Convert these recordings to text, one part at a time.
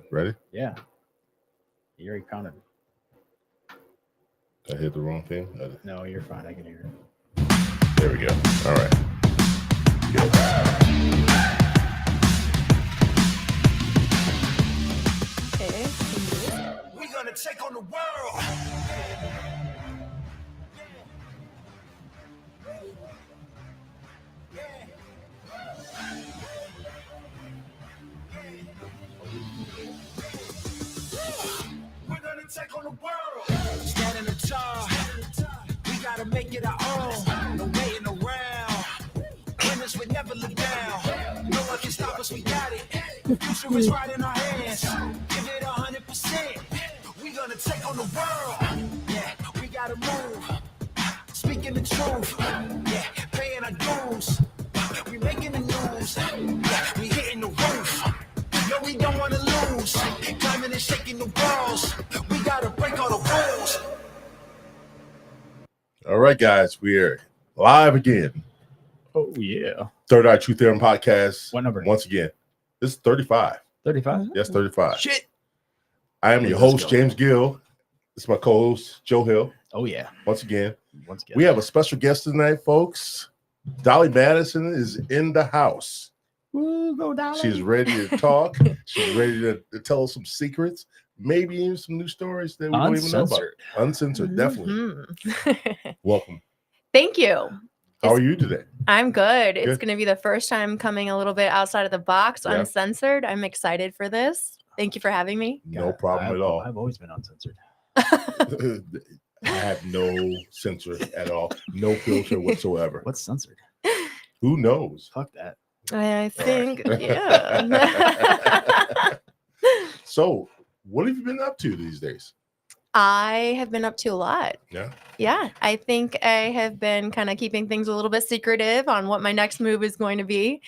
good. Ready? Yeah. You already counted. I hit the wrong thing. No, you're fine. I can hear it. There we go. All right. Good. Okay. We're gonna take on the world. We're gonna take on the world. Standing tall. We gotta make it our own. No waiting around. Winners would never look down. No one can stop us. We got it. The future is right in our hands. Give it 100%. We gonna take on the world. Yeah, we gotta move. Speaking the truth. Yeah, paying our dues. We making the news. Yeah, we hitting the roof. No, we don't wanna lose. Climbing and shaking the walls. We gotta break all the rules. All right, guys. We're live again. Oh, yeah. Third Eye Truth Theorem Podcast. What number? Once again. This is 35. 35? Yes, 35. Shit. I am your host, James Gill. This is my co-host, Joe Hill. Oh, yeah. Once again. We have a special guest tonight, folks. Dolly Madison is in the house. Ooh, go Dolly. She's ready to talk. She's ready to tell us some secrets, maybe even some new stories that we don't even know about. Uncensored, definitely. Welcome. Thank you. How are you today? I'm good. It's going to be the first time coming a little bit outside of the box, uncensored. I'm excited for this. Thank you for having me. No problem at all. I've always been uncensored. I have no censor at all. No filter whatsoever. What's censored? Who knows? Fuck that. I think, yeah. So, what have you been up to these days? I have been up to a lot. Yeah. Yeah. I think I have been kind of keeping things a little bit secretive on what my next move is going to be.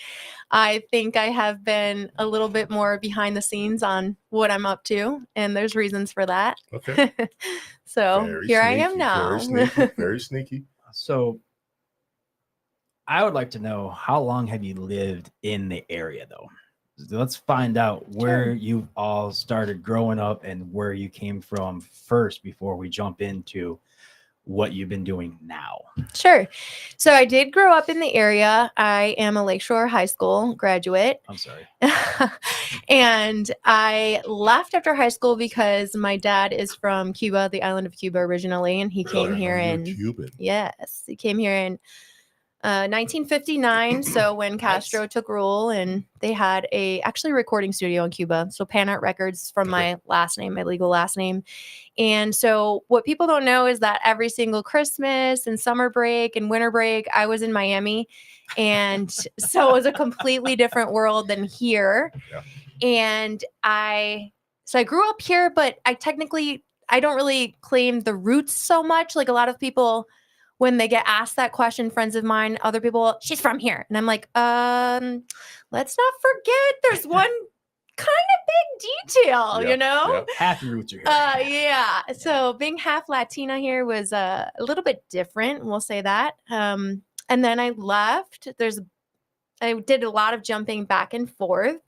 I think I have been a little bit more behind the scenes on what I'm up to, and there's reasons for that. Okay. So very here sneaky, I am now. Very sneaky. Very sneaky. So I would like to know, how long have you lived in the area, though? Let's find out where you all started growing up and where you came from first before we jump into what you've been doing now. Sure. So I did grow up in the area. I am a Lakeshore High School graduate. I'm sorry. And I left after high school because my dad is from Cuba, the island of Cuba originally, and he came here in Cuban. Yes, he came here in 1959. So when Castro took rule, and they had actually a recording studio in Cuba. So Pan Art Records from my last name, my legal last name. And so what people don't know is that every single Christmas and summer break and winter break, I was in Miami. And so it was a completely different world than here. Yeah. And I grew up here, but I don't really claim the roots so much. Like a lot of people, when they get asked that question, friends of mine, other people, she's from here. And I'm like, let's not forget there's one kind of big detail, you know? Yeah. Half your roots are here. Yeah. So being half Latina here was a little bit different. We'll say that. And then I left. I did a lot of jumping back and forth.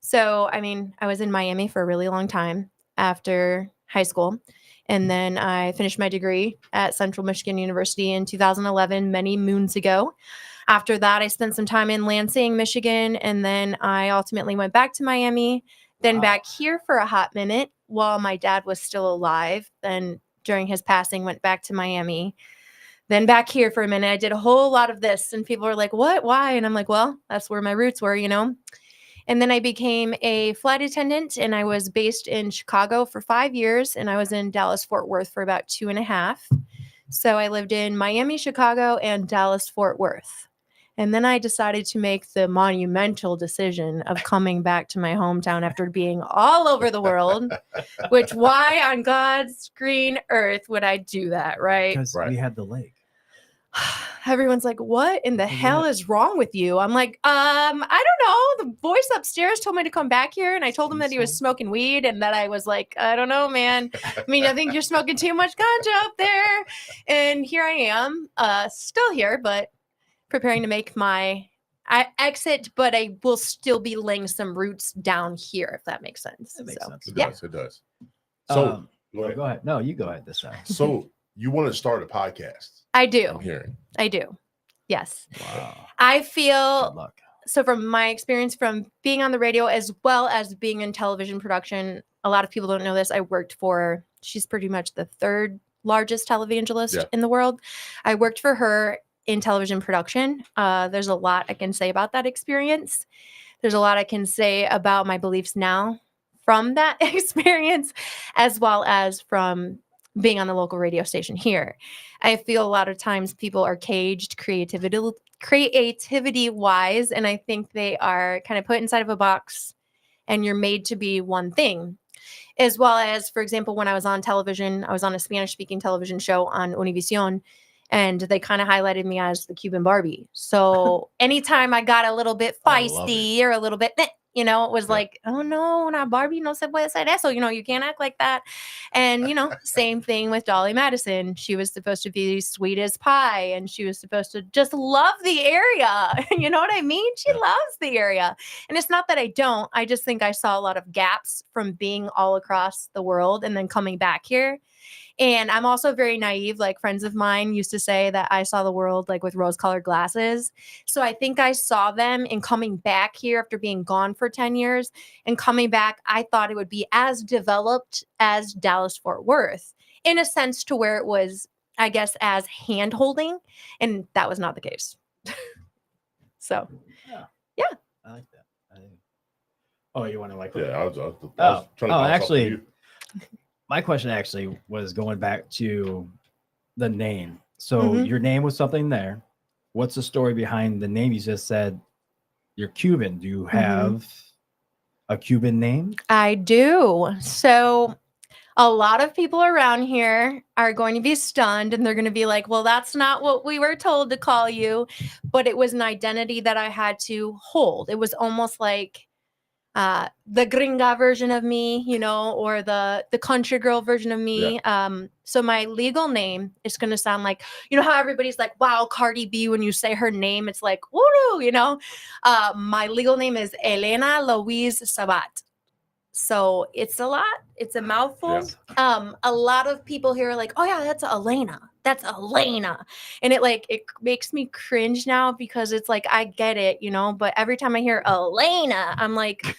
So, I mean, I was in Miami for a really long time after high school. And then I finished my degree at Central Michigan University in 2011, many moons ago. After that, I spent some time in Lansing, Michigan, and then I ultimately went back to Miami, then back here for a hot minute while my dad was still alive. Then during his passing, went back to Miami, then back here for a minute. I did a whole lot of this, and people were like, what, why? And I'm like, well, that's where my roots were, you know? And then I became a flight attendant, and I was based in Chicago for 5 years, and I was in Dallas, Fort Worth for about 2.5. So I lived in Miami, Chicago, and Dallas, Fort Worth. And then I decided to make the monumental decision of coming back to my hometown after being all over the world, which why on God's green earth would I do that, right? Because we had the lake. Everyone's like, what in the hell is wrong with you? I'm like, I don't know. The voice upstairs told me to come back here, and I told him that he was smoking weed, and that I was like, I don't know, man. I mean, I think you're smoking too much ganja up there. And here I am, still here, but preparing to make my I exit, but I will still be laying some roots down here, if that makes sense. That makes sense. It does. It does. So go ahead. No, you go ahead this time. So you want to start a podcast? I do. I'm hearing. I do. Yes. Wow. I Good feel luck. so from my experience from being on the radio as well as being in television production. A lot of people don't know this. I worked for, she's pretty much the third largest televangelist in the world. I worked for her in television production. There's a lot I can say about that experience. There's a lot I can say about my beliefs now from that experience, as well as from being on the local radio station here. I feel a lot of times people are caged creativity wise, and I think they are kind of put inside of a box and you're made to be one thing. As well as, for example, when I was on television, I was on a Spanish speaking television show on Univision, and they kind of highlighted me as the Cuban Barbie. So anytime I got a little bit feisty or a little bit, you know, it was like, oh no, not Barbie, no se puede hacer eso. You know, you can't act like that. And, you know, same thing with Dolly Madison. She was supposed to be sweet as pie, and she was supposed to just love the area. You know what I mean? She loves the area. And it's not that I don't. I just think I saw a lot of gaps from being all across the world and then coming back here. And I'm also very naive. Like friends of mine used to say that I saw the world like with rose-colored glasses. So I think I saw them in coming back here after being gone for 10 years. And coming back, I thought it would be as developed as Dallas-Fort Worth in a sense to where it was, I guess, as hand-holding. And that was not the case. So, yeah. I like that. Oh, you want to like? Yeah, I was trying to bounce actually. off of you. My question actually was going back to the name. So your name was something there. What's the story behind the name? You just said you're Cuban. Do you have a Cuban name? I do. So a lot of people around here are going to be stunned and they're going to be like, well, that's not what we were told to call you. But it was an identity that I had to hold. It was almost like the gringa version of me, you know, or the country girl version of me. So my legal name is going to sound like, you know, how everybody's like, wow, Cardi B, when you say her name, it's like, woo, you know, my legal name is Elena Louise Sabat. So it's a lot. It's a mouthful. A lot of people here are like, oh yeah, that's Elena. That's Elena. And it makes me cringe now because it's like, I get it, you know, but every time I hear Elena, I'm like,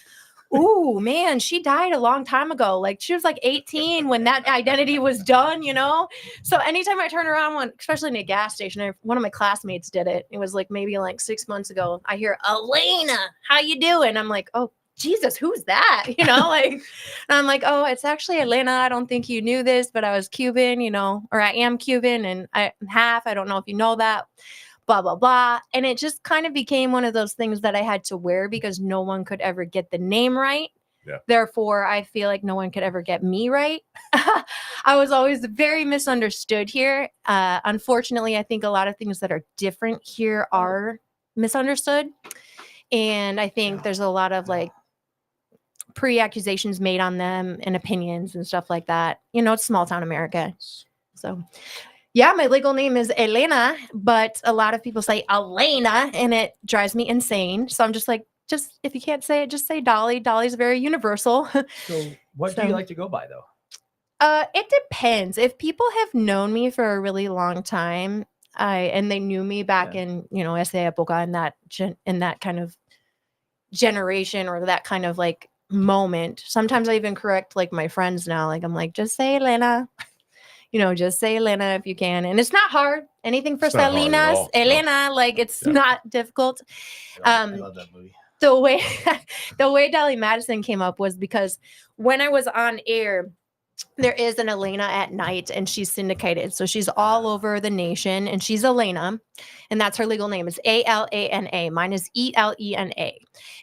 ooh, man, she died a long time ago. Like she was like 18 when that identity was done, you know? So anytime I turn around, especially in a gas station, one of my classmates did it. It was like maybe like 6 months ago. I hear, Elena, how you doing? I'm like, oh, Jesus, who's that? You know, like, and I'm like, oh, it's actually Elena. I don't think you knew this, but I was Cuban, you know, or I am Cuban and I'm half. I don't know if you know that, blah, blah, blah. And it just kind of became one of those things that I had to wear because no one could ever get the name right. Therefore, I feel like no one could ever get me right. I was always very misunderstood here. Unfortunately, I think a lot of things that are different here are misunderstood. And I think there's a lot of like pre-accusations made on them and opinions and stuff like that. You know, it's small town America. So yeah, my legal name is Elena, but a lot of people say Elena and it drives me insane. So I'm just like, if you can't say it, just say Dolly. Dolly's very universal. So what do you like to go by though? It depends. If people have known me for a really long time, and they knew me back in, you know, esa época, in that kind of generation or that kind of like moment. Sometimes I even correct like my friends now. Like I'm like, just say Elena, you know, just say Elena if you can. And it's not hard. Anything for Salinas, Elena, like it's not difficult. I love that movie. The way Dolly Madison came up was because when I was on air, there is an Elena at night and she's syndicated. So she's all over the nation and she's Elena and that's her legal name. It's Alana. Mine is Elena.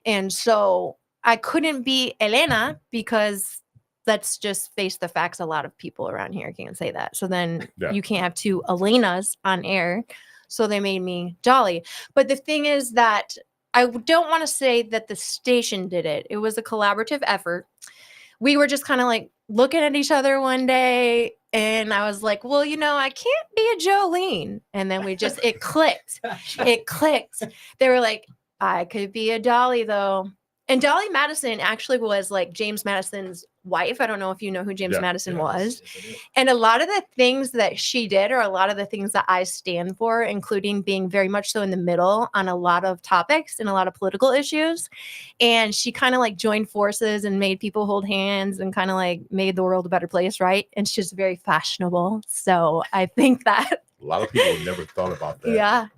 And so I couldn't be Elena because let's just face the facts. A lot of people around here can't say that. So then you can't have two Elenas on air. So they made me Dolly. But the thing is that I don't want to say that the station did it. It was a collaborative effort. We were just kind of like looking at each other one day and I was like, well, you know, I can't be a Jolene. And then it clicked. It clicked. They were like, I could be a Dolly though. And Dolly Madison actually was like James Madison's wife. I don't know if you know who James Madison was. And a lot of the things that she did are a lot of the things that I stand for, including being very much so in the middle on a lot of topics and a lot of political issues. And she kind of like joined forces and made people hold hands and kind of like made the world a better place, right? And she's very fashionable. So I think that a lot of people never thought about that. Yeah.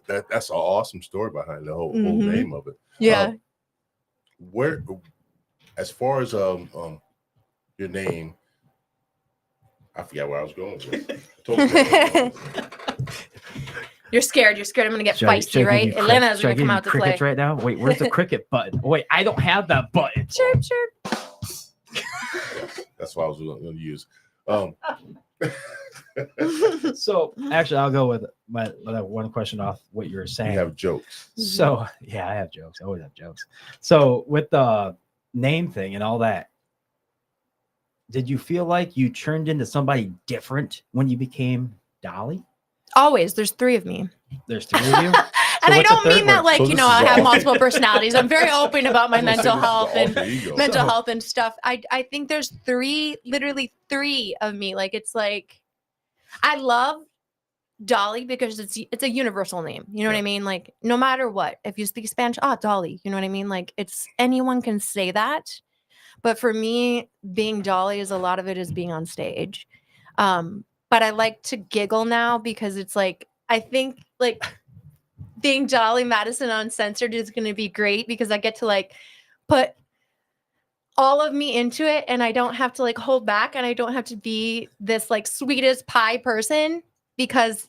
That's an awesome story behind the whole name of it. Yeah. Where, as far as your name, I forgot where I was going with. You're scared. You're scared I'm going to get feisty, right? Elena's going to come out to play. Right now. Wait, where's the cricket button? Wait, I don't have that button. Chirp, chirp. Yes, that's what I was going to use. So actually, I'll go with my one question off what you were saying. You have jokes. So yeah, I have jokes. I always have jokes. So with the name thing and all that, did you feel like you turned into somebody different when you became Dolly? Always. There's 3 of me. There's 3 of you? And I don't mean that like, so I have multiple personalities. I'm very open about my mental health and mental health and stuff. I think there's literally 3 of me. Like, it's like, I love Dolly because it's a universal name. You know what I mean? Like, no matter what, if you speak Spanish, Dolly, you know what I mean? Like, it's anyone can say that. But for me, being Dolly is a lot of it is being on stage. But I like to giggle now because it's like, I think like being Dolly Madison Uncensored is going to be great because I get to like put all of me into it and I don't have to like hold back and I don't have to be this like sweetest pie person because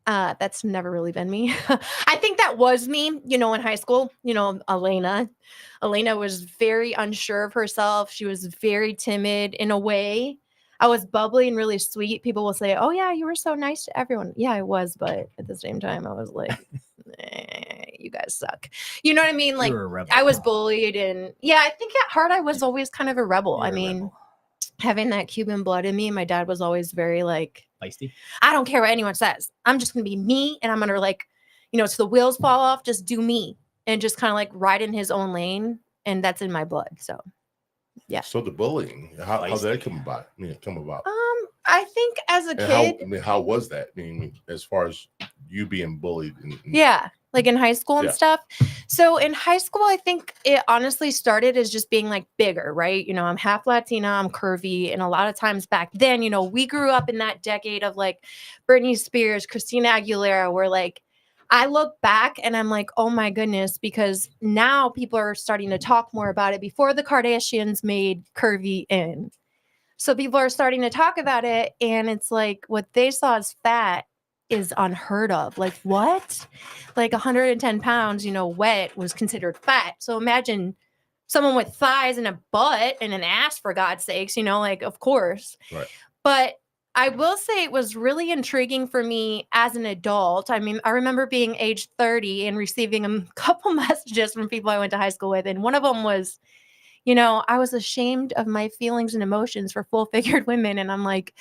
that's never really been me. I think that was me, in high school, Elena was very unsure of herself. She was very timid in a way. I was bubbly and really sweet. People will say, oh yeah, you were so nice to everyone. Yeah, I was. But at the same time, I was like, you guys suck. You know what I mean? Like I was bullied and I think at heart, I was always kind of a rebel. Having that Cuban blood in me, my dad was always very like, feisty. I don't care what anyone says. I'm just going to be me. And I'm going to like, till the wheels fall off, just do me and just kind of like ride in his own lane. And that's in my blood. So, yeah. So the bullying, how did that come about? I think as a kid. How was that? As far as you being bullied. Like in high school and stuff. So in high school, I think it honestly started as just being like bigger, right? I'm half Latina, I'm curvy. And a lot of times back then, we grew up in that decade of like Britney Spears, Christina Aguilera, where like, I look back and I'm like, oh my goodness, because now people are starting to talk more about it. Before the Kardashians made curvy in. So people are starting to talk about it. And it's like what they saw as fat is unheard of. Like what? Like 110 pounds, wet was considered fat. So imagine someone with thighs and a butt and an ass, for God's sakes, like, of course. Right. But I will say it was really intriguing for me as an adult. I remember being age 30 and receiving a couple messages from people I went to high school with. And one of them was, I was ashamed of my feelings and emotions for full-figured women. And I'm like,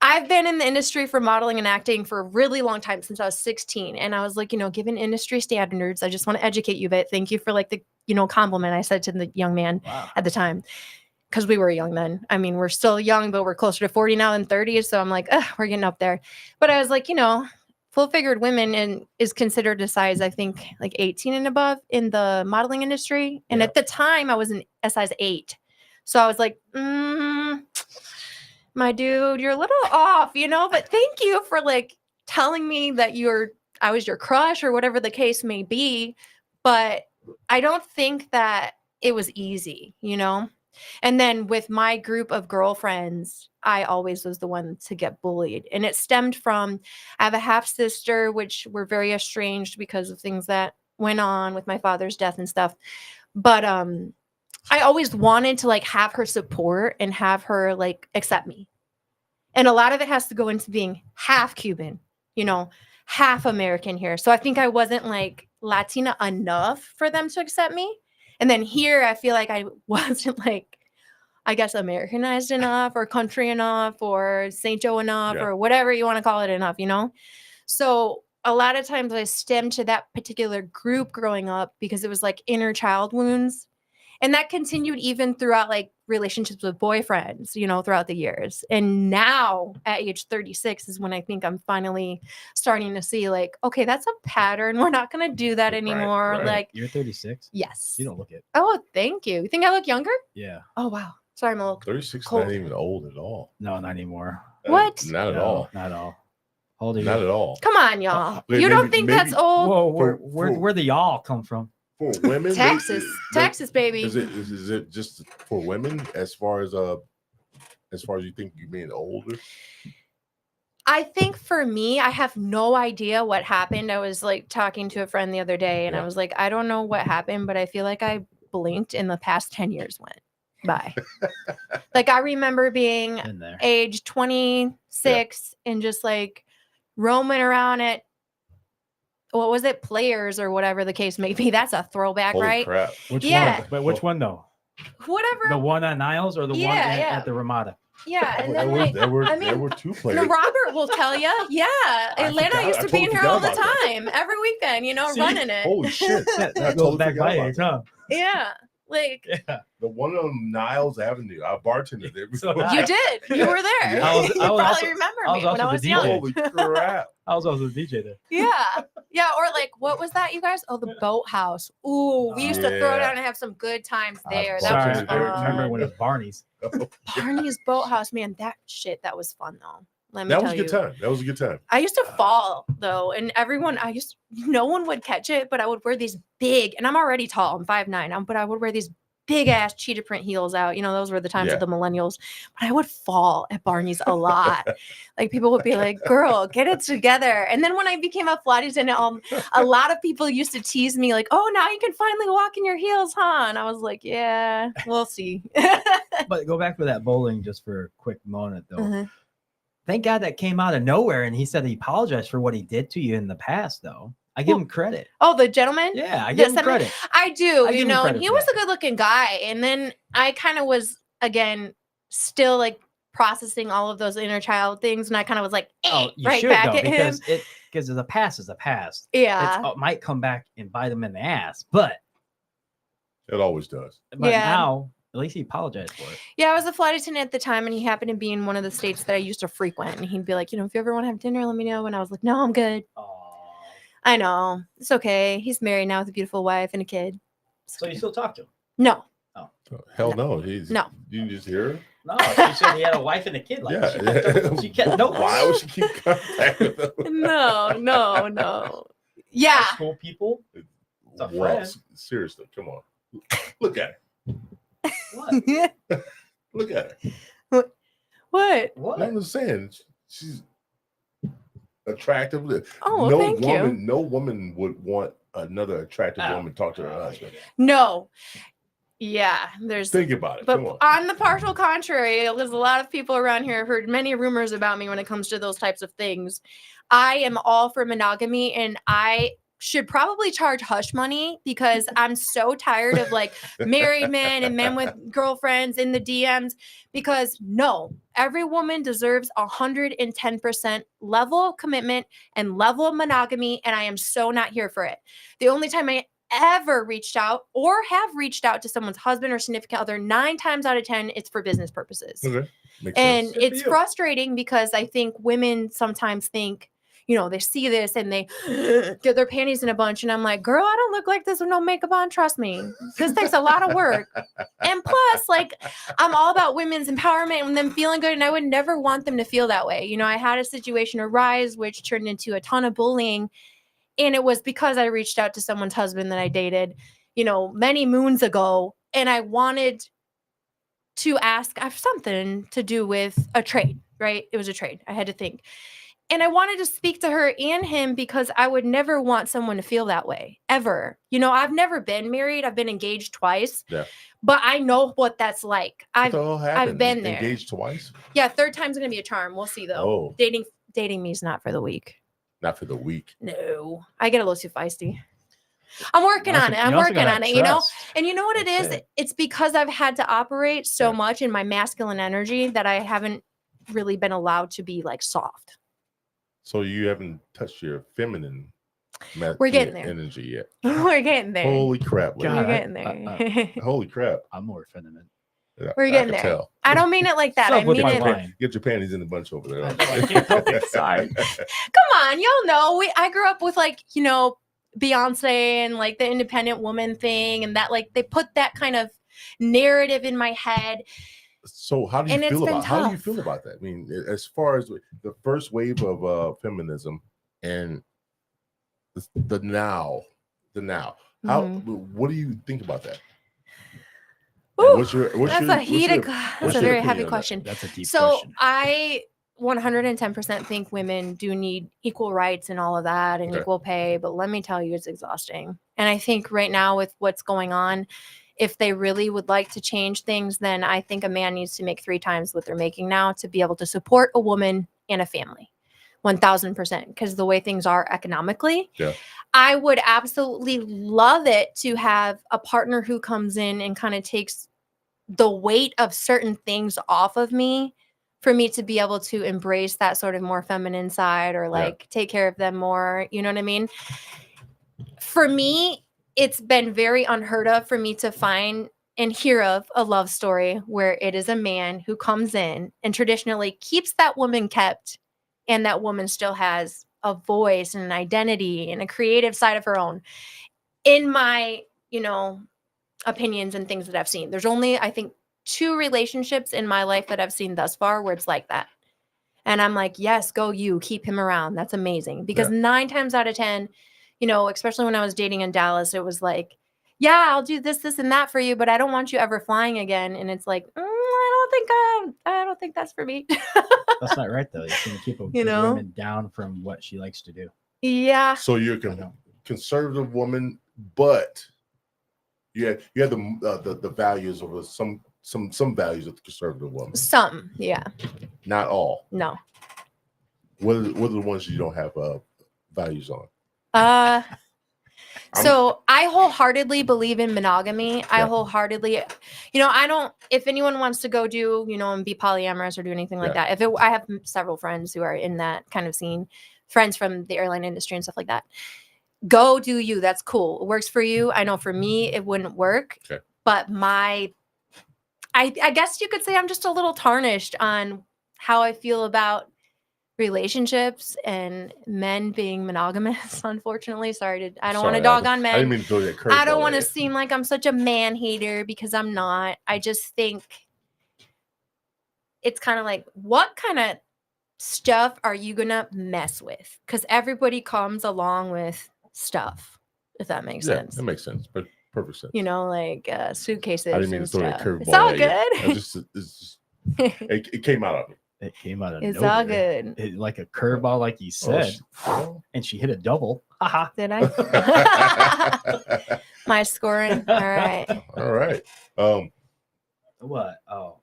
I've been in the industry for modeling and acting for a really long time, since I was 16. And I was like, given industry standards, I just want to educate you a bit. Thank you for like the, compliment I said to the young man at the time. Because we were young then. We're still young, but we're closer to 40 now than 30. So I'm like, we're getting up there. But I was like, full-figured women is considered a size, I think, like 18 and above in the modeling industry. And at the time, I was a size 8. So I was like, my dude, you're a little off, But thank you for like telling me that I was your crush or whatever the case may be. But I don't think that it was easy, And then with my group of girlfriends, I always was the one to get bullied. And it stemmed from, I have a half sister, which we're very estranged because of things that went on with my father's death and stuff. But I always wanted to like have her support and have her like accept me. And a lot of it has to go into being half Cuban, half American here. So I think I wasn't like Latina enough for them to accept me. And then here, I feel like I wasn't like, I guess, Americanized enough or country enough or St. Joe enough or whatever you want to call it enough, So a lot of times I stemmed to that particular group growing up because it was like inner child wounds. And that continued even throughout like relationships with boyfriends, you know, throughout the years. And now at age 36 is when I think I'm finally starting to see like, okay, that's a pattern. We're not going to do that anymore. right. Like, You're 36? yes. You don't look it. Oh, thank you. You think I look younger? Yeah. Oh, wow. Sorry, I'm a little 36 cold. not even old at all. No, not anymore. What? Not at No, all. Not at all. How old are you? Not at all. Come on, y'all. Wait, You don't maybe- think that's maybe- old? Whoa, For- where the y'all come from? For women, Texas. Texas, baby. Is it just for women as far as you think you being older? I think for me, I have no idea what happened. I was like talking to a friend the other day and I was like, I don't know what happened, but I feel like I blinked and the past 10 years went by. Like I remember being In there. age 26 and just like roaming around at, what was it? Players or whatever the case may be. That's a throwback, Holy right? crap! Which Yeah. one? But which one though? Whatever. The one on Niles or the one Yeah, yeah. at the Ramada? Yeah. And There then were, like, there were I mean, there were two players. no, Robert will tell you. Yeah. Atlanta forgot- used I to be in totally here all the forgot about that. time, every weekend, you know, See? running it. Holy shit! That I goes totally back forgot by about age, that. huh? Yeah. Like Yeah. The one on Niles Avenue. I bartended there. So before. I- you did. You were there. I was- you I was probably also- remember I was me when I also was the young. DJ. Holy crap! I was also the DJ there. Yeah. Yeah. Or like, what was that, you guys? Oh, the boathouse. Ooh, we used to throw Yeah. down and have some good times I there. That Sorry, was bartended I there, fun. remember when it was Barney's. Barney's Boathouse, man, that was fun though. Let me That tell was a good you. time. That was a good time. I used to fall though, and no one would catch it, but I would wear these big, and I'm already tall, I'm 5'9", but I would wear these big ass cheetah print heels out. You know, those were the times Yeah. of the millennials. But I would fall at Barney's a lot. Like people would be like, "Girl, get it together." And then when I became a flight attendant, a lot of people used to tease me like, "Oh, now you can finally walk in your heels, huh?" And I was like, "Yeah, we'll see." But go back to that bowling just for a quick moment though. Uh-huh. Thank God that came out of nowhere and he said he apologized for what he did to you in the past though. I give him credit. Oh, the gentleman? Yeah, I Yes, give him I mean, credit. I do, I give you him know, and credit he for was that. a good looking guy. And then I kind of was, again, still like processing all of those inner child things. And I kind of was like, Oh, you right should back though, at him. because the past is the past. Yeah. It might come back and bite him in the ass, but It always does. Yeah. now at least he apologized for it. Yeah, I was a flight attendant at the time, and he happened to be in one of the states that I used to frequent. And he'd be like, you know, if you ever want to have dinner, let me know. And I was like, no, I'm good. Oh, I know. It's okay. He's married now with a beautiful wife and a kid. It's so you okay. still talk to him? No. Hell no. He's No. You just hear her? No, she said he had a wife and a kid. Like Yeah. she kept no. Why would she keep contact with them? No. Yeah. High school people. It's a Well, friend. seriously, come on. Look at her. What? Look at her. What? What? I'm just saying, she's attractive. Oh, thank you. No woman would want another attractive woman to talk to her husband. No. Yeah. There's Think about it. But Come on. on the partial contrary, there's a lot of people around here have heard many rumors about me when it comes to those types of things. I am all for monogamy, and I should probably charge hush money because I'm so tired of like married men and men with girlfriends in the DMs. Because no, every woman deserves 110% level of commitment and level of monogamy, and I am so not here for it. The only time I ever reached out or have reached out to someone's husband or significant other, 9 times out of 10, it's for business purposes. Okay. Makes And sense. Good for it's you. frustrating because I think women sometimes think, you know, they see this and they get their panties in a bunch. And I'm like, girl, I don't look like this with no makeup on. Trust me. This takes a lot of work. And plus, like, I'm all about women's empowerment and them feeling good. And I would never want them to feel that way. You know, I had a situation arise which turned into a ton of bullying. And it was because I reached out to someone's husband that I dated, you know, many moons ago. And I wanted to ask something to do with a trade, right? It was a trade. I had to think. And I wanted to speak to her and him because I would never want someone to feel that way, ever. You know, I've never been married. I've been engaged twice. Yeah. But I know what that's like. What the hell happened? been there. Engaged twice? Yeah, third time's going to be a charm. We'll see, though. Oh, Dating me is not for the weak. not for the weak. No. I get a little too feisty. I'm working You also- on it. I'm you also working gotta on it, you know? trust. And you know what it is? Okay. It's because I've had to operate so Yeah. much in my masculine energy that I haven't really been allowed to be like soft. So you haven't touched your feminine We're getting there. energy yet. We're getting there. Holy crap. God, We're getting there. Holy crap. I'm more feminine. Yeah, We're I getting can there. tell. I don't mean it like that. What's I up with mean my it. line? Get your panties in the bunch over there. I can't help it. Sorry. Come on, y'all know. I grew up with like, Beyonce and like the independent woman thing, and that like they put that kind of narrative in my head. So how do you And it's feel been about how do you tough. feel about that? I mean, as far as the first wave of feminism and the now, how what do you think about that? Ooh, What's your that's a very heavy question. That's a deep So question. I 110% think women do need equal rights and all of that and Okay. equal pay, but let me tell you, it's exhausting. And I think right now with what's going on, if they really would like to change things, then I think a man needs to make 3 times what they're making now to be able to support a woman and a family. 1000%, because the way things are economically, I would absolutely love it to have a partner who comes in and kind of takes the weight of certain things off of me for me to be able to embrace that sort of more feminine side or like take care of them more. You know what I mean? For me, it's been very unheard of for me to find and hear of a love story where it is a man who comes in and traditionally keeps that woman kept, and that woman still has a voice and an identity and a creative side of her own. In my, opinions and things that I've seen, there's only, I think, 2 relationships in my life that I've seen thus far where it's like that. And I'm like, yes, go you, keep him around. That's amazing. Because 9 times out of 10, especially when I was dating in Dallas, it was like, yeah, I'll do this, this, and that for you, but I don't want you ever flying again. And it's like, I don't think that's for me. That's not right though. You can keep a woman down from what she likes to do. Yeah. So you're a conservative woman, but you have the values of some values of the conservative woman. Some, yeah. Not all. No. What are the ones you don't have values on? So I wholeheartedly believe in monogamy. I wholeheartedly, I don't, if anyone wants to go do, and be polyamorous or do anything like that. I have several friends who are in that kind of scene, friends from the airline industry and stuff like that. Go do you. That's cool. It works for you. I know for me, it wouldn't work. Okay. But I guess you could say I'm just a little tarnished on how I feel about relationships and men being monogamous, unfortunately. I don't want to dog on men. I didn't mean to throw that curveball. I don't want to seem like I'm such a man hater because I'm not. I just think it's kind of like, what kind of stuff are you gonna mess with? Because everybody comes along with stuff, if that makes sense. That makes sense. But perfect sense. Like suitcases. I didn't mean to throw that curveball. It's all good. It came out of me. It came out of it's nowhere. all good. Like a curveball, like you said. And she hit a double. Haha. Did I? My scoring. All right. All right. What? Oh,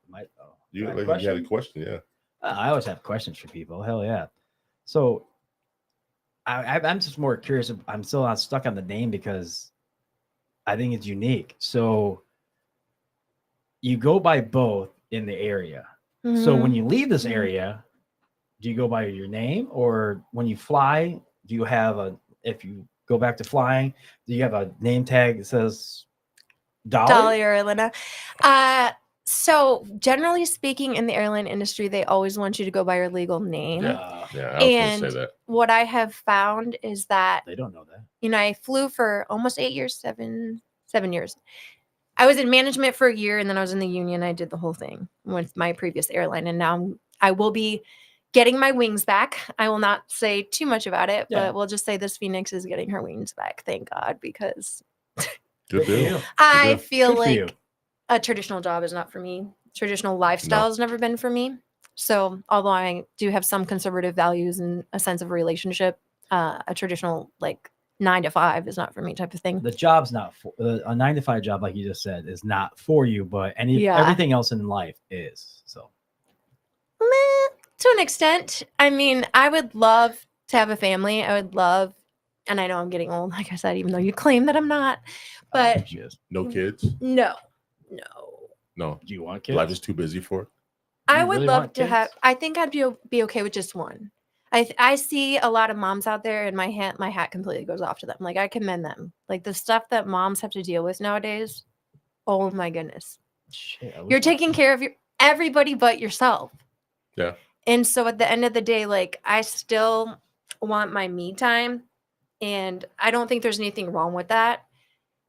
you had a question, yeah. I always have questions for people. Hell yeah. So I'm just more curious. I'm still not stuck on the name because I think it's unique. So you go by both in the area. Mm-hmm. So when you leave this area, do you go by your name, or when you fly, do you have if you go back to flying, do you have a name tag that says Dolly or Elena? So generally speaking, in the airline industry, they always want you to go by your legal name. Yeah, I was and going to say that. What I have found is that they don't know that. I flew for almost 8 years, seven years. I was in management for a year, and then I was in the union. I did the whole thing with my previous airline, and now I will be getting my wings back. I will not say too much about it, but we'll just say this Phoenix is getting her wings back. Thank God, because good deal. I feel like a traditional job is not for me. Traditional lifestyle has never been for me. So although I do have some conservative values and a sense of a relationship, a traditional 9 to 5 is not for me type of thing. The job's not for a 9 to 5 job, like you just said, is not for you, but everything else in life is. So to an extent, I mean, I would love to have a family. I would love, and I know I'm getting old, like I said, even though you claim that I'm not, but no kids. No. Do you want kids? Life is too busy for it. I would love to have. I think I'd be okay with just one. I see a lot of moms out there, and my hat completely goes off to them. Like, I commend them. Like, the stuff that moms have to deal with nowadays. Oh my goodness. Shit, You're taking care of everybody but yourself. Yeah. And so at the end of the day, like, I still want my me time, and I don't think there's anything wrong with that.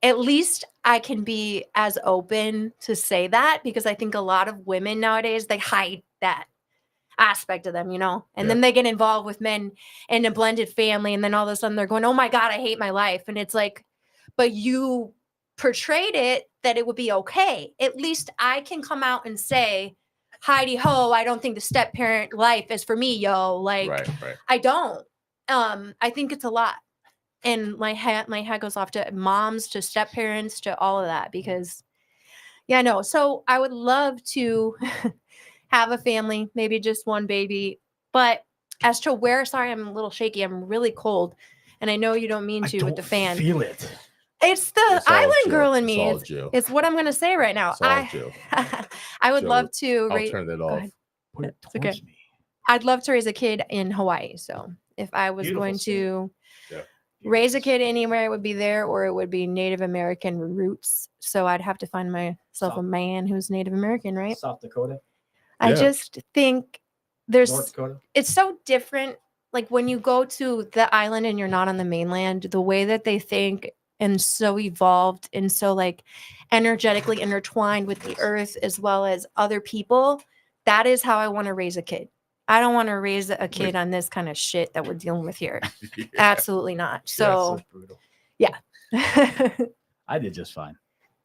At least I can be as open to say that, because I think a lot of women nowadays, they hide that aspect of them, you know, and then they get involved with men in a blended family, and then all of a sudden they're going, oh my God, I hate my life. And it's like, but you portrayed it that it would be okay. At least I can come out and say, Heidi ho, I don't think the step parent life is for me, yo. Like, Right. I don't. I think it's a lot. And my hat goes off to moms, to step parents, to all of that, because no. So I would love to have a family, maybe just one baby. But as to where, sorry, I'm a little shaky. I'm really cold. And I know you don't mean to with the fan. Feel it. It's the It's all island Jill. girl in It's me. all Jill. It's what I'm going to say right now. It's all Jill. I would Jill, love to I'll turn that go off. ahead. Put it It's okay. towards me. I'd love to raise a kid in Hawaii. So if I was Beautiful going state. to Yeah. raise a kid anywhere, it would be there, or it would be Native American roots. So I'd have to find myself a man who's Native American, right? South Dakota, I Yeah. just think North there's Dakota. it's so different. Like, when you go to the island and you're not on the mainland, the way that they think, and so evolved and so like energetically intertwined with the earth as well as other people, that is how I want to raise a kid. I don't want to raise a kid on this kind of shit that we're dealing with here. Yeah. Absolutely not. So That's brutal. yeah. I did just fine.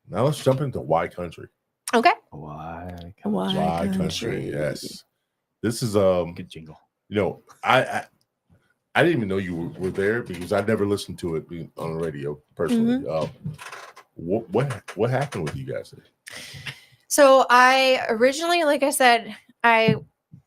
Now let's jump into Y-COUNTRY. Okay. Why? Y-COUNTRY, yes. This is Good jingle. you know, I didn't even know you were there, because I never listened to it on the radio personally. What happened with you guys? So I originally, like I said, I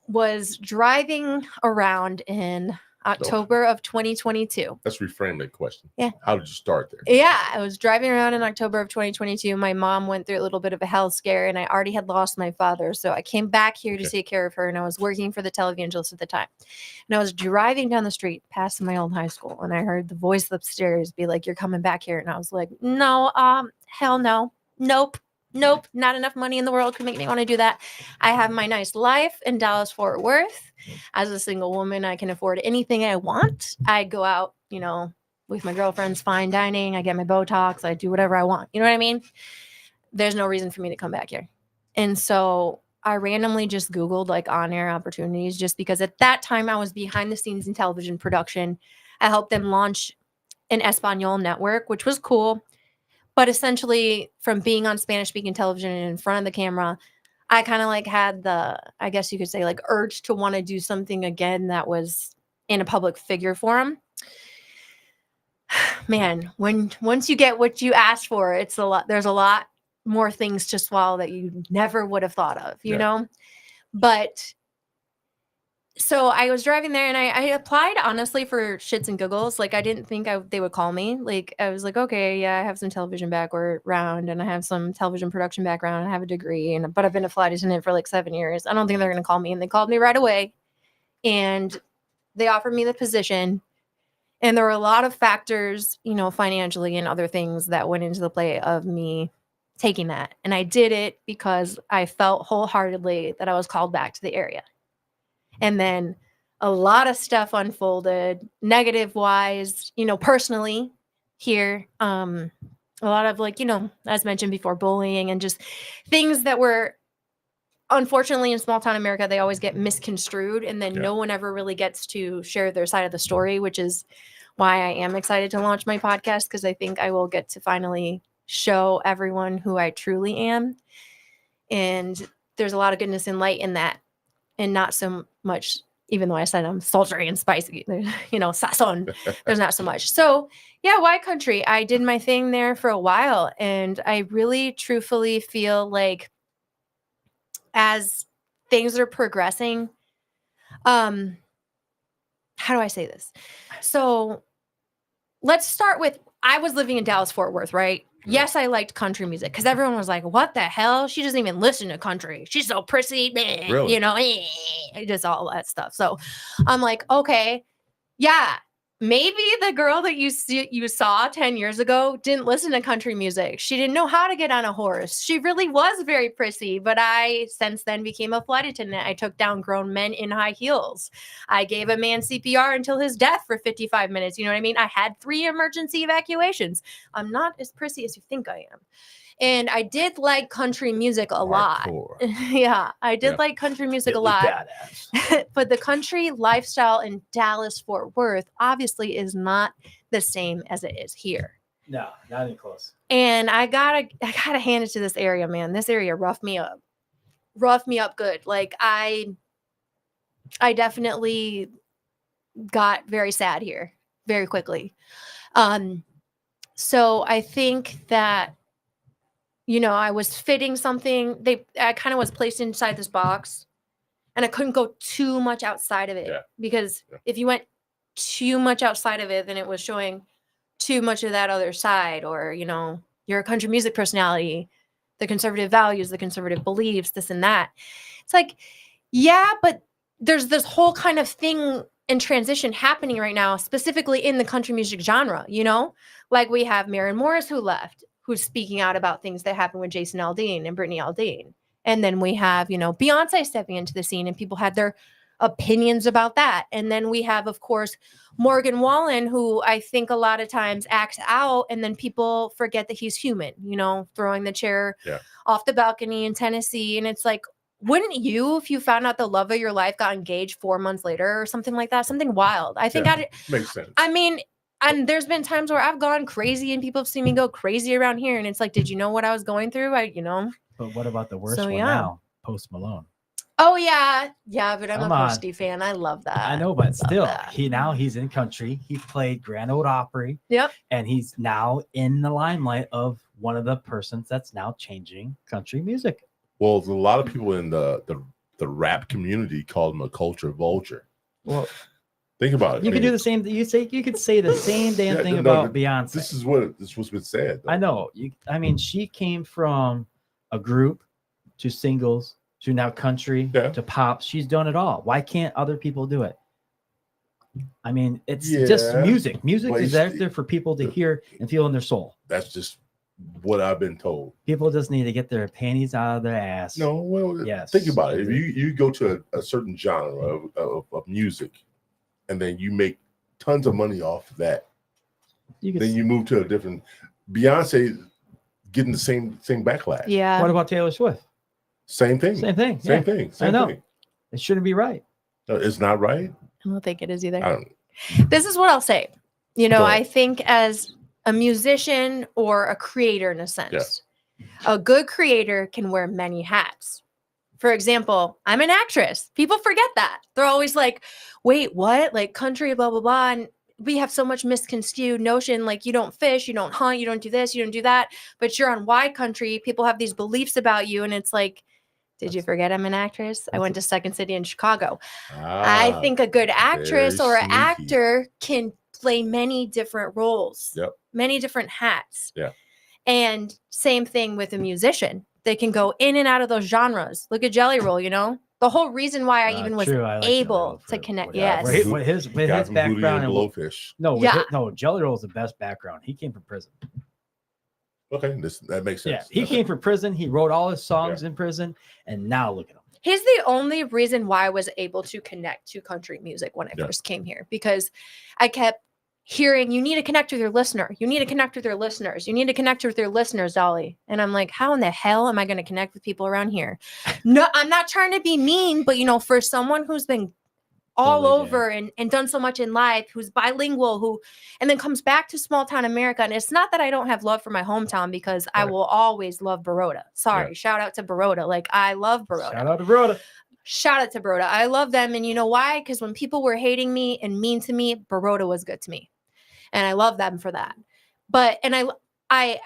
was driving around in October of 2022. Let's reframe that question. Yeah. How did you start there? Yeah, I was driving around in October of 2022. My mom went through a little bit of a health scare, and I already had lost my father. So I came back here to take care of her, and I was working for the televangelist at the time. And I was driving down the street past my old high school, and I heard the voice upstairs be like, "You're coming back here." And I was like, "No, hell no. Nope. Not enough money in the world could make me want to do that. I have my nice life in Dallas, Fort Worth. As a single woman, I can afford anything I want. I go out, you know, with my girlfriends, fine dining. I get my Botox. I do whatever I want. You know what I mean? There's no reason for me to come back here." And so I randomly just Googled like on-air opportunities, just because at that time I was behind the scenes in television production. I helped them launch an Espanol network, which was cool. But essentially, from being on Spanish speaking television and in front of the camera, I kind of like had the, I guess you could say, like, urge to want to do something again that was in a public figure forum. Man, once you get what you asked for, it's a lot. There's a lot more things to swallow that you never would have thought of, you know? But so I was driving there, and I applied honestly for shits and giggles. Like, I didn't think they would call me. Like, I was like, okay, yeah, I have some television background, and I have some television production background. I have a degree, but I've been a flight attendant for like 7 years. I don't think they're going to call me. And they called me right away, and they offered me the position. And there were a lot of factors, you know, financially and other things that went into the play of me taking that. And I did it because I felt wholeheartedly that I was called back to the area. And then a lot of stuff unfolded negative wise, you know, personally here. A lot of, like, you know, as mentioned before, bullying and just things that were, unfortunately, in small town America, they always get misconstrued. And then no one ever really gets to share their side of the story, which is why I am excited to launch my podcast, because I think I will get to finally show everyone who I truly am. And there's a lot of goodness and light in that. And not so much, even though I said I'm sultry and spicy, you know, sazon, there's not so much. So yeah, Y-COUNTRY, I did my thing there for a while. And I really truthfully feel like as things are progressing, how do I say this? So let's start with I was living in Dallas Fort Worth, right? Yes, I liked country music because everyone was like, "What the hell? She doesn't even listen to country. She's so prissy, Really? you know, just all that stuff." So I'm like, okay, yeah, maybe the girl that you saw 10 years ago didn't listen to country music. She didn't know how to get on a horse. She really was very prissy, but I since then became a flight attendant. I took down grown men in high heels. I gave a man CPR until his death for 55 minutes. You know what I mean? I had 3 emergency evacuations. I'm not as prissy as you think I am. And I did like country music a lot. Yeah, I did like country music a lot. Badass. But the country lifestyle in Dallas Fort Worth obviously is not the same as it is here. No, not even close. And I gotta hand it to this area, man. This area roughed me up good. Like I definitely got very sad here very quickly. So I think that, you know, I was fitting something. I kind of was placed inside this box, and I couldn't go too much outside of it because if you went too much outside of it, then it was showing too much of that other side, or, you know, you're a country music personality, the conservative values, the conservative beliefs, this and that. It's like, yeah, but there's this whole kind of thing in transition happening right now, specifically in the country music genre, you know, like we have Maren Morris who left, who's speaking out about things that happened with Jason Aldean and Brittany Aldean. And then we have, you know, Beyonce stepping into the scene and people had their opinions about that. And then we have, of course, Morgan Wallen, who I think a lot of times acts out and then people forget that he's human, you know, throwing the chair off the balcony in Tennessee. And it's like, wouldn't you, if you found out the love of your life got engaged 4 months later or something like that, something wild? I think makes sense. I mean, and there's been times where I've gone crazy and people have seen me go crazy around here. And it's like, did you know what I was going through? You know. But what about the worst one now? Post Malone. Oh, yeah. Yeah, but I'm a Posty fan. I love that. I know, but still, he's in country. He played Grand Ole Opry. Yep. And he's now in the limelight of one of the persons that's now changing country music. Well, a lot of people in the rap community call him a culture vulture. Well, think about it. You could do the same. You could say the same damn thing about Beyonce. This is what's been said. Though. I know. I mean, she came from a group to singles to now country to pop. She's done it all. Why can't other people do it? I mean, it's just music. Music is out there for people to hear and feel in their soul. That's just what I've been told. People just need to get their panties out of their ass. No, well, think about it. If you go to a certain genre of music, and then you make tons of money off of that, then you move to a different. Beyonce getting the same backlash. Yeah. What about Taylor Swift? Same thing. Same thing. Same thing. I know. It shouldn't be right. No, it's not right. I don't think it is either. This is what I'll say. You know, I think as a musician or a creator in a sense, a good creator can wear many hats. For example, I'm an actress. People forget that. They're always like, wait, what? Like country, blah, blah, blah. And we have so much misconstrued notion, like you don't fish, you don't hunt, you don't do this, you don't do that, but you're on Y-Country. People have these beliefs about you. And it's like, did you forget I'm an actress? I went to Second City in Chicago. I think a good actress or an actor can play many different roles, many different hats. Yeah. And same thing with a musician. They can go in and out of those genres. Look at Jelly Roll, you know? The whole reason why I even was able to connect. Yes. With his background and Blowfish. No, Jelly Roll is the best background. He came from prison. Okay, that makes sense. Yeah, he came from prison. He wrote all his songs in prison, and now look at him. He's the only reason why I was able to connect to country music when I first came here, because I kept hearing, you need to connect with your listener. You need to connect with your listeners. You need to connect with your listeners, Dolly. And I'm like, how in the hell am I going to connect with people around here? No, I'm not trying to be mean, but you know, for someone who's been all over and done so much in life, who's bilingual, and then comes back to small town America. And it's not that I don't have love for my hometown, because I will always love Baroda. Sorry. Shout out to Baroda. Like, I love Baroda. Shout out to Baroda. Shout out to Baroda. I love them. And you know why? Because when people were hating me and mean to me, Baroda was good to me. And I love them for that. But, and I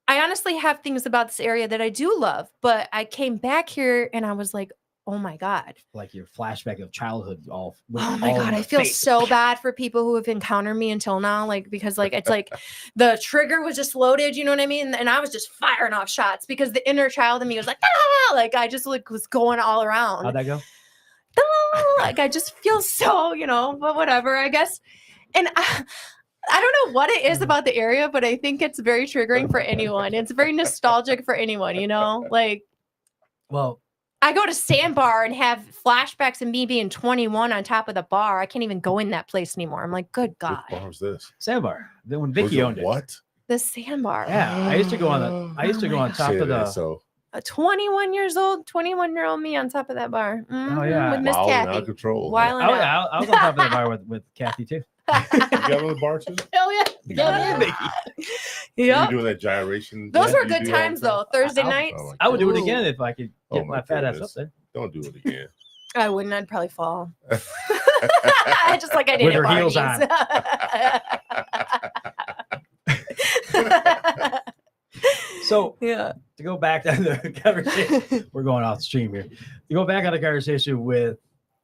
honestly have things about this area that I do love, but I came back here and I was like, oh my God. Like your flashback of childhood. Oh my God. I feel so bad for people who have encountered me until now. Like, because like, it's like the trigger was just loaded, you know what I mean? And I was just firing off shots because the inner child in me was like, ah! Like I just like was going all around. How'd that go? Like I just feel so, but whatever, I guess. And I don't know what it is about the area, but I think it's very triggering for anyone. It's very nostalgic for anyone, like, well, I go to Sandbar and have flashbacks of me being 21 on top of the bar. I can't even go in that place anymore. I'm like, good God. What bar was this? Sandbar. Then when Vicky owned it. What? The Sandbar. Yeah, I used to go on top of the. So 21 years old, 21-year-old me on top of that bar. Oh, yeah. With Miss wild and out Kathy. of control. Wild and out. Yeah, I was on top of the bar with Kathy too. You got on the bar too? Hell yeah. Yeah, Vicky. You Yep. doing that gyration? Those were you good do all the times time? though. Thursday Oh nights. my I would do it Ooh. again if I could get Oh my my fat ass up goodness. there. Don't do it again. I wouldn't. I'd probably fall. Just like I did With at her heels parties. So Yeah. to go back to the conversation, we're going off stream here. To go back on the conversation with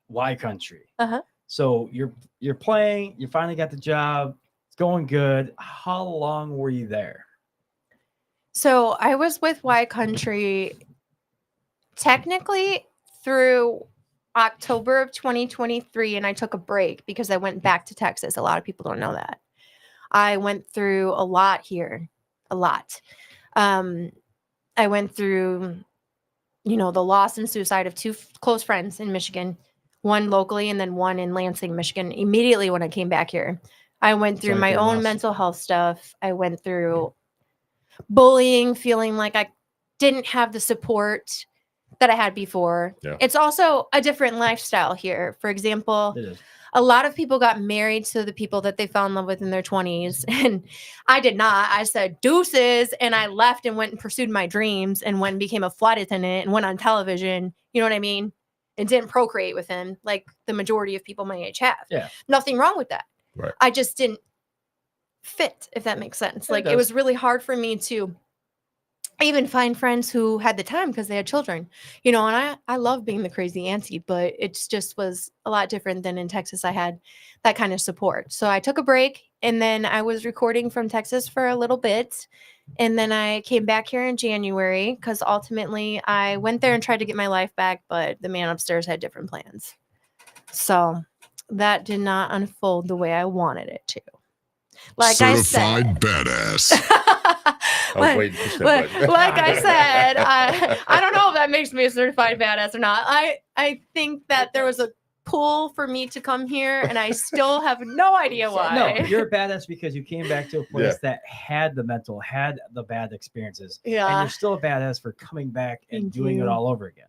Y-COUNTRY. Uh-huh. So you're playing, you finally got the job, it's going good. How long were you there? So I was with Y-COUNTRY technically through October of 2023, and I took a break because I went back to Texas. A lot of people don't know that. I went through a lot here, a lot. I went through, the loss and suicide of two close friends in Michigan, one locally and then one in Lansing, Michigan, immediately when I came back here. I went through Sorry my for your own loss. mental health stuff. I went through bullying, feeling like I didn't have the support that I had before. Yeah. It's also a different lifestyle here. For example, It is. a lot of people got married to the people that they fell in love with in their 20s. And I did not. I said deuces. And I left and went and pursued my dreams and went and became a flight attendant and went on television. You know what I mean? And didn't procreate with him like the majority of people my age have. Yeah. Nothing wrong with that. Right. I just didn't fit, if that makes sense. It Like does. it was really hard for me to even find friends who had the time because they had children, and I love being the crazy auntie, but it just was a lot different than in Texas. I had that kind of support. So I took a break and then I was recording from Texas for a little bit. And then I came back here in January because ultimately I went there and tried to get my life back, but the man upstairs had different plans. So that did not unfold the way I wanted it to. Like Certified I said, badass. I was waiting for like that. I said, I don't know if that makes me a certified badass or not. I think that there was a pull for me to come here, and I still have no idea why. No, you're a badass because you came back to a place that had the bad experiences. Yeah. And you're still a badass for coming back and Thank doing it you. all over again.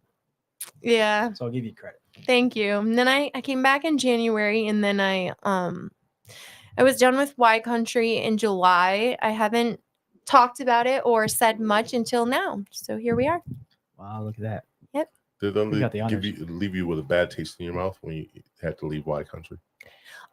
Yeah. So I'll give you credit. Thank you. And then I came back in January, and then I was done with Y-COUNTRY in July. I haven't talked about it or said much until now. So here we are. Wow, look at that. Did they We got the honors. leave you with a bad taste in your mouth when you had to leave Y-COUNTRY?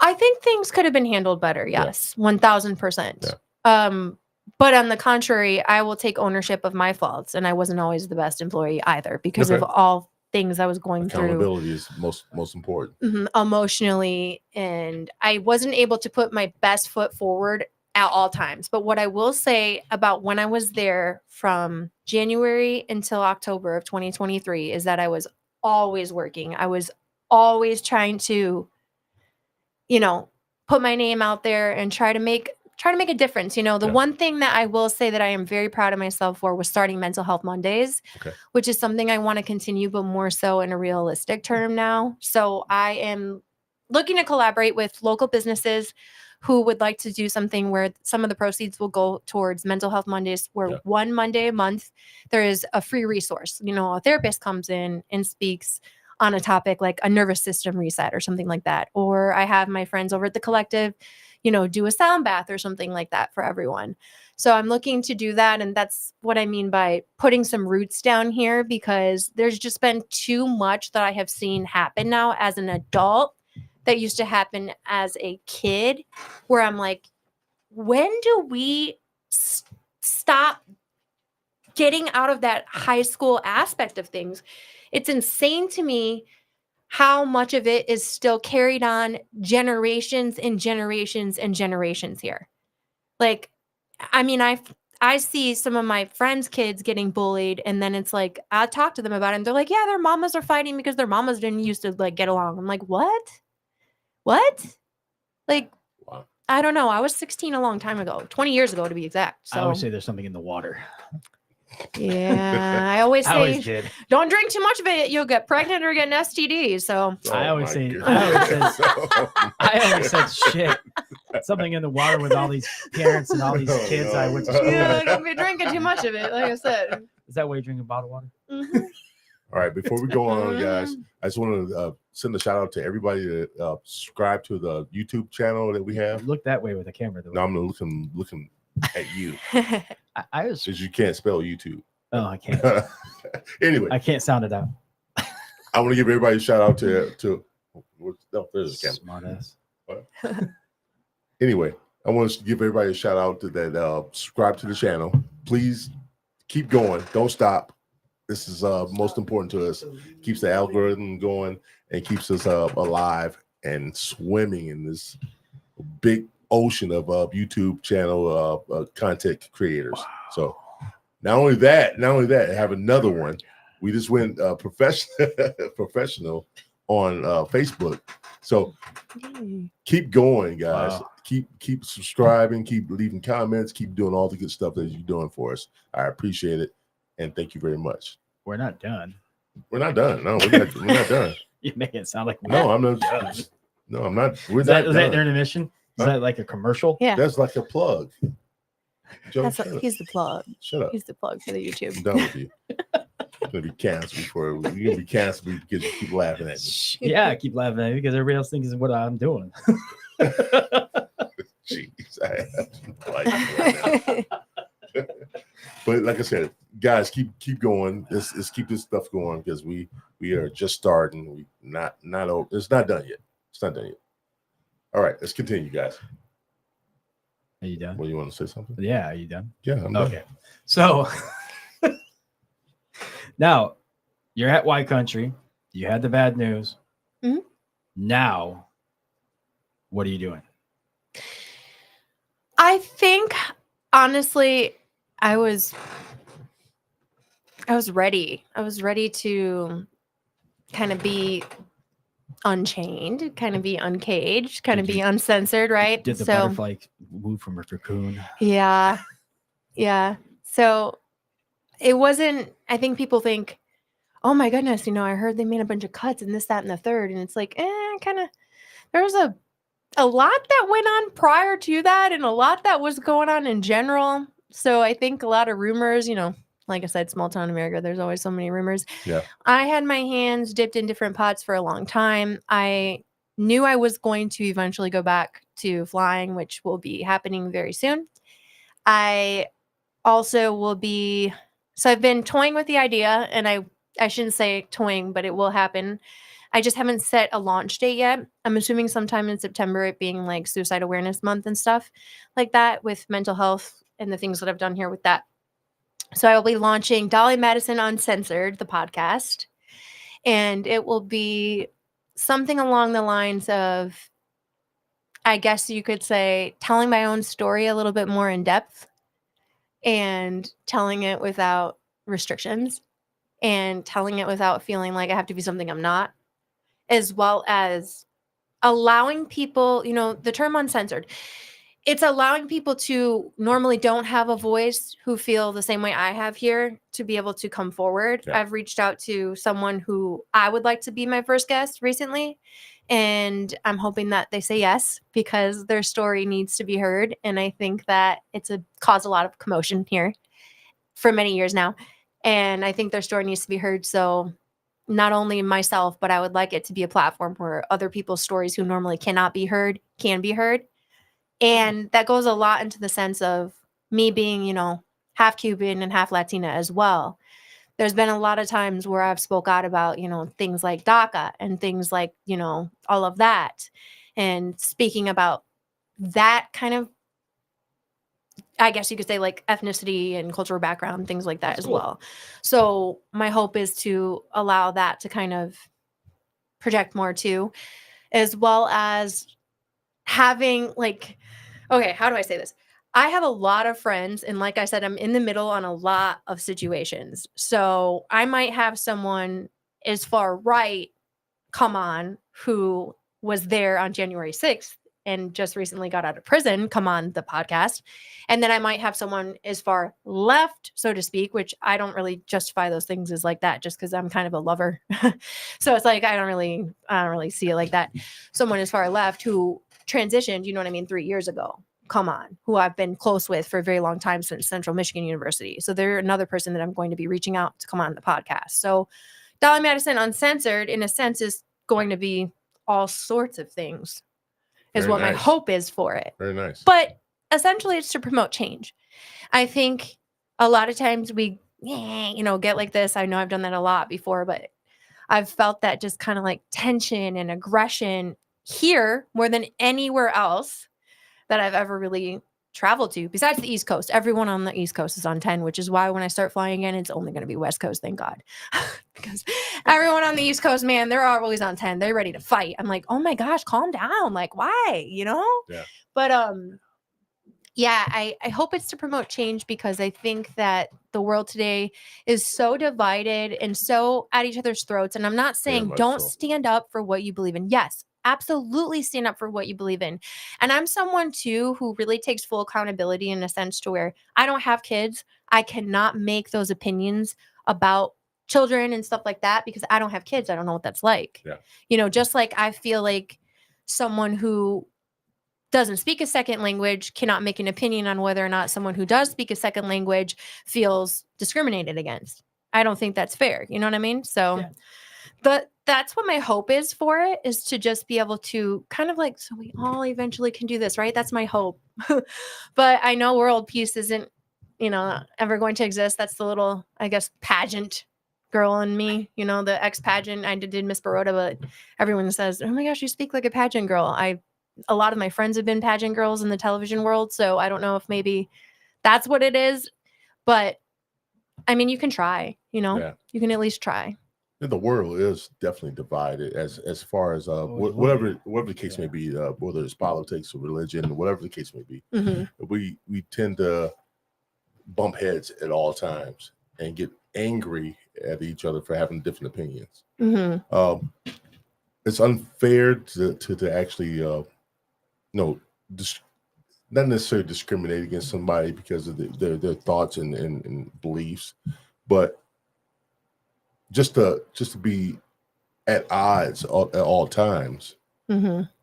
I think things could have been handled better. Yeah. Yes, 1000%. But on the contrary, I will take ownership of my faults, and I wasn't always the best employee either because of Okay. all things I was going through Accountability is most important. emotionally, and I wasn't able to put my best foot forward at all times. But what I will say about when I was there from January until October of 2023 is that I was always working. I was always trying to, put my name out there and try to make a difference. The one thing that I will say that I am very proud of myself for was starting Mental Health Mondays, which is something I want to continue, but more so in a realistic term now. So I am looking to collaborate with local businesses who would like to do something where some of the proceeds will go towards Mental Health Mondays, where one Monday a month, there is a free resource. A therapist comes in and speaks on a topic like a nervous system reset or something like that. Or I have my friends over at the collective, do a sound bath or something like that for everyone. So I'm looking to do that. And that's what I mean by putting some roots down here, because there's just been too much that I have seen happen now as an adult that used to happen as a kid, where I'm like, when do we stop getting out of that high school aspect of things. It's insane to me how much of it is still carried on generations and generations and generations here. Like, I mean, I see some of my friends' kids getting bullied, and then it's like, I talk to them about it, and they're like, yeah, their mamas are fighting because their mamas didn't used to like get along. I'm like, what? Like, Wow. I don't know. I was 16 a long time ago, 20 years ago to be exact. So I always say there's something in the water. yeah, I always I say always did. don't drink too much of it. You'll get pregnant or get an STD. So I always my say- goodness. I always said shit. Something in the water with all these parents and all these Oh, kids no. I went to school yeah, with. don't be drinking too much of it. Like I said. Is that why you drink a bottle of water? Mhm. All right, before we go on, guys, I just want to send a shout out to everybody that subscribe to the YouTube channel that we have. Look that way with the camera. Though. Now I'm looking at you I was. because you can't spell YouTube. Oh, I can't. Anyway, I can't sound it out. I want to give everybody a shout out to no, there's the camera. Smart ass. Anyway, I want to give everybody a shout out to that subscribe to the channel. Please keep going. Don't stop. This is most important to us. Keeps the algorithm going and keeps us alive and swimming in this big ocean of YouTube channel content creators. Wow. So not only that, I have another one. We just went professional on Facebook. So keep going, guys. Wow. Keep subscribing, keep leaving comments, keep doing all the good stuff that you're doing for us. I appreciate it, and thank you very much. We're not done. We're not done. No, we're not done. You make it sound like we're No, I'm not. done. No, I'm not. We're Is that, not is that done. intermission? Is Huh? that like a commercial? Yeah, That's like a plug. Joe, that's shut up. he's the plug. Shut up. He's the plug for the YouTube. I'm done with you. I'm gonna be canceled before you're gonna be canceled because you keep laughing at me. Yeah, I keep laughing at you because everybody else thinks is what I'm doing. Jeez, I have no idea right now. But like I said, guys, keep going. Let's keep this stuff going because we are just starting. We not over. It's not done yet. It's not done yet. All right, let's continue, guys. Are you done? Well, you want to say something? Yeah, are you done? Yeah, I'm done. Okay. So now you're at Y-COUNTry. You had the bad news. Mhm. Now, what are you doing? I think honestly, I was ready. I was ready to kind of be unchained, kind of be uncaged, kind of Did be you- uncensored, right? Did the butterfly move from a cocoon? Yeah. Yeah. So it wasn't, I think people think, oh my goodness, I heard they made a bunch of cuts and this, that, and the third. And it's like, kind of, there was a lot that went on prior to that and a lot that was going on in general. So I think a lot of rumors, like I said, small town America, there's always so many rumors. Yeah. I had my hands dipped in different pots for a long time. I knew I was going to eventually go back to flying, which will be happening very soon. I also will be, so I've been toying with the idea, and I shouldn't say toying, but it will happen. I just haven't set a launch date yet. I'm assuming sometime in September, it being like Suicide Awareness Month and stuff like that with mental health and the things that I've done here with that. So I will be launching Dolly Madison Uncensored, the podcast, and it will be something along the lines of, I guess you could say, telling my own story a little bit more in depth and telling it without restrictions and telling it without feeling like I have to be something I'm not, as well as allowing people, the term uncensored, it's allowing people to normally don't have a voice who feel the same way I have here to be able to come forward. Yeah. I've reached out to someone who I would like to be my first guest recently, and I'm hoping that they say yes because their story needs to be heard. And I think that it's caused a lot of commotion here for many years now. And I think their story needs to be heard. So not only myself, but I would like it to be a platform where other people's stories who normally cannot be heard can be heard. And that goes a lot into the sense of me being, half Cuban and half Latina as well. There's been a lot of times where I've spoke out about, things like DACA and things like, all of that. And speaking about that kind of I guess you could say like ethnicity and cultural background, things like that That's as cool. well. So my hope is to allow that to kind of project more too, as well as having like, okay, how do I say this? I have a lot of friends, and like I said, I'm in the middle on a lot of situations. So I might have someone as far right come on who was there on January 6th and just recently got out of prison come on the podcast. And then I might have someone as far left, so to speak, which I don't really justify those things as like that just because I'm kind of a lover. So it's like I don't really see it like that. Someone as far left who transitioned, you know what I mean, 3 years ago, come on, who I've been close with for a very long time since Central Michigan University. So they're another person that I'm going to be reaching out to come on the podcast. So Dolly Madison Uncensored, in a sense, is going to be all sorts of things, is Very what my nice. hope is for it. Very nice. But essentially, it's to promote change. I think a lot of times we, get like this. I know I've done that a lot before, but I've felt that just kind of like tension and aggression here more than anywhere else that I've ever really traveled to, besides the East Coast. Everyone on the East Coast is on 10, which is why when I start flying again, it's only going to be West Coast, thank God. Because everyone on the East Coast, man, they're always on 10. They're ready to fight. I'm like, oh my gosh, calm down. Like, why? Yeah. But yeah, I hope it's to promote change, because I think that the world today is so divided and so at each other's throats. And I'm not saying much don't so. stand up for what you believe in. Yes, absolutely stand up for what you believe in. And I'm someone too who really takes full accountability in a sense to where I don't have kids. I cannot make those opinions about children and stuff like that because I don't have kids. I don't know what that's like. Yeah. Just like I feel like someone who doesn't speak a second language cannot make an opinion on whether or not someone who does speak a second language feels discriminated against. I don't think that's fair. You know what I mean? So that's what my hope is for it, is to just be able to kind of like, so we all eventually can do this, right? That's my hope. But I know world peace isn't, ever going to exist. That's the little, I guess, pageant girl in me, the ex pageant. I did Miss Baroda, but everyone says, oh my gosh, you speak like a pageant girl. A lot of my friends have been pageant girls in the television world. So I don't know if maybe that's what it is, but I mean, you can try, you can at least try. The world is definitely divided as far as whatever the case may be, whether it's politics or religion, whatever the case may be. Mm-hmm. We tend to bump heads at all times and get angry at each other for having different opinions. Mm-hmm. It's unfair to actually not necessarily discriminate against somebody because of their thoughts and beliefs, but just to be at odds at all times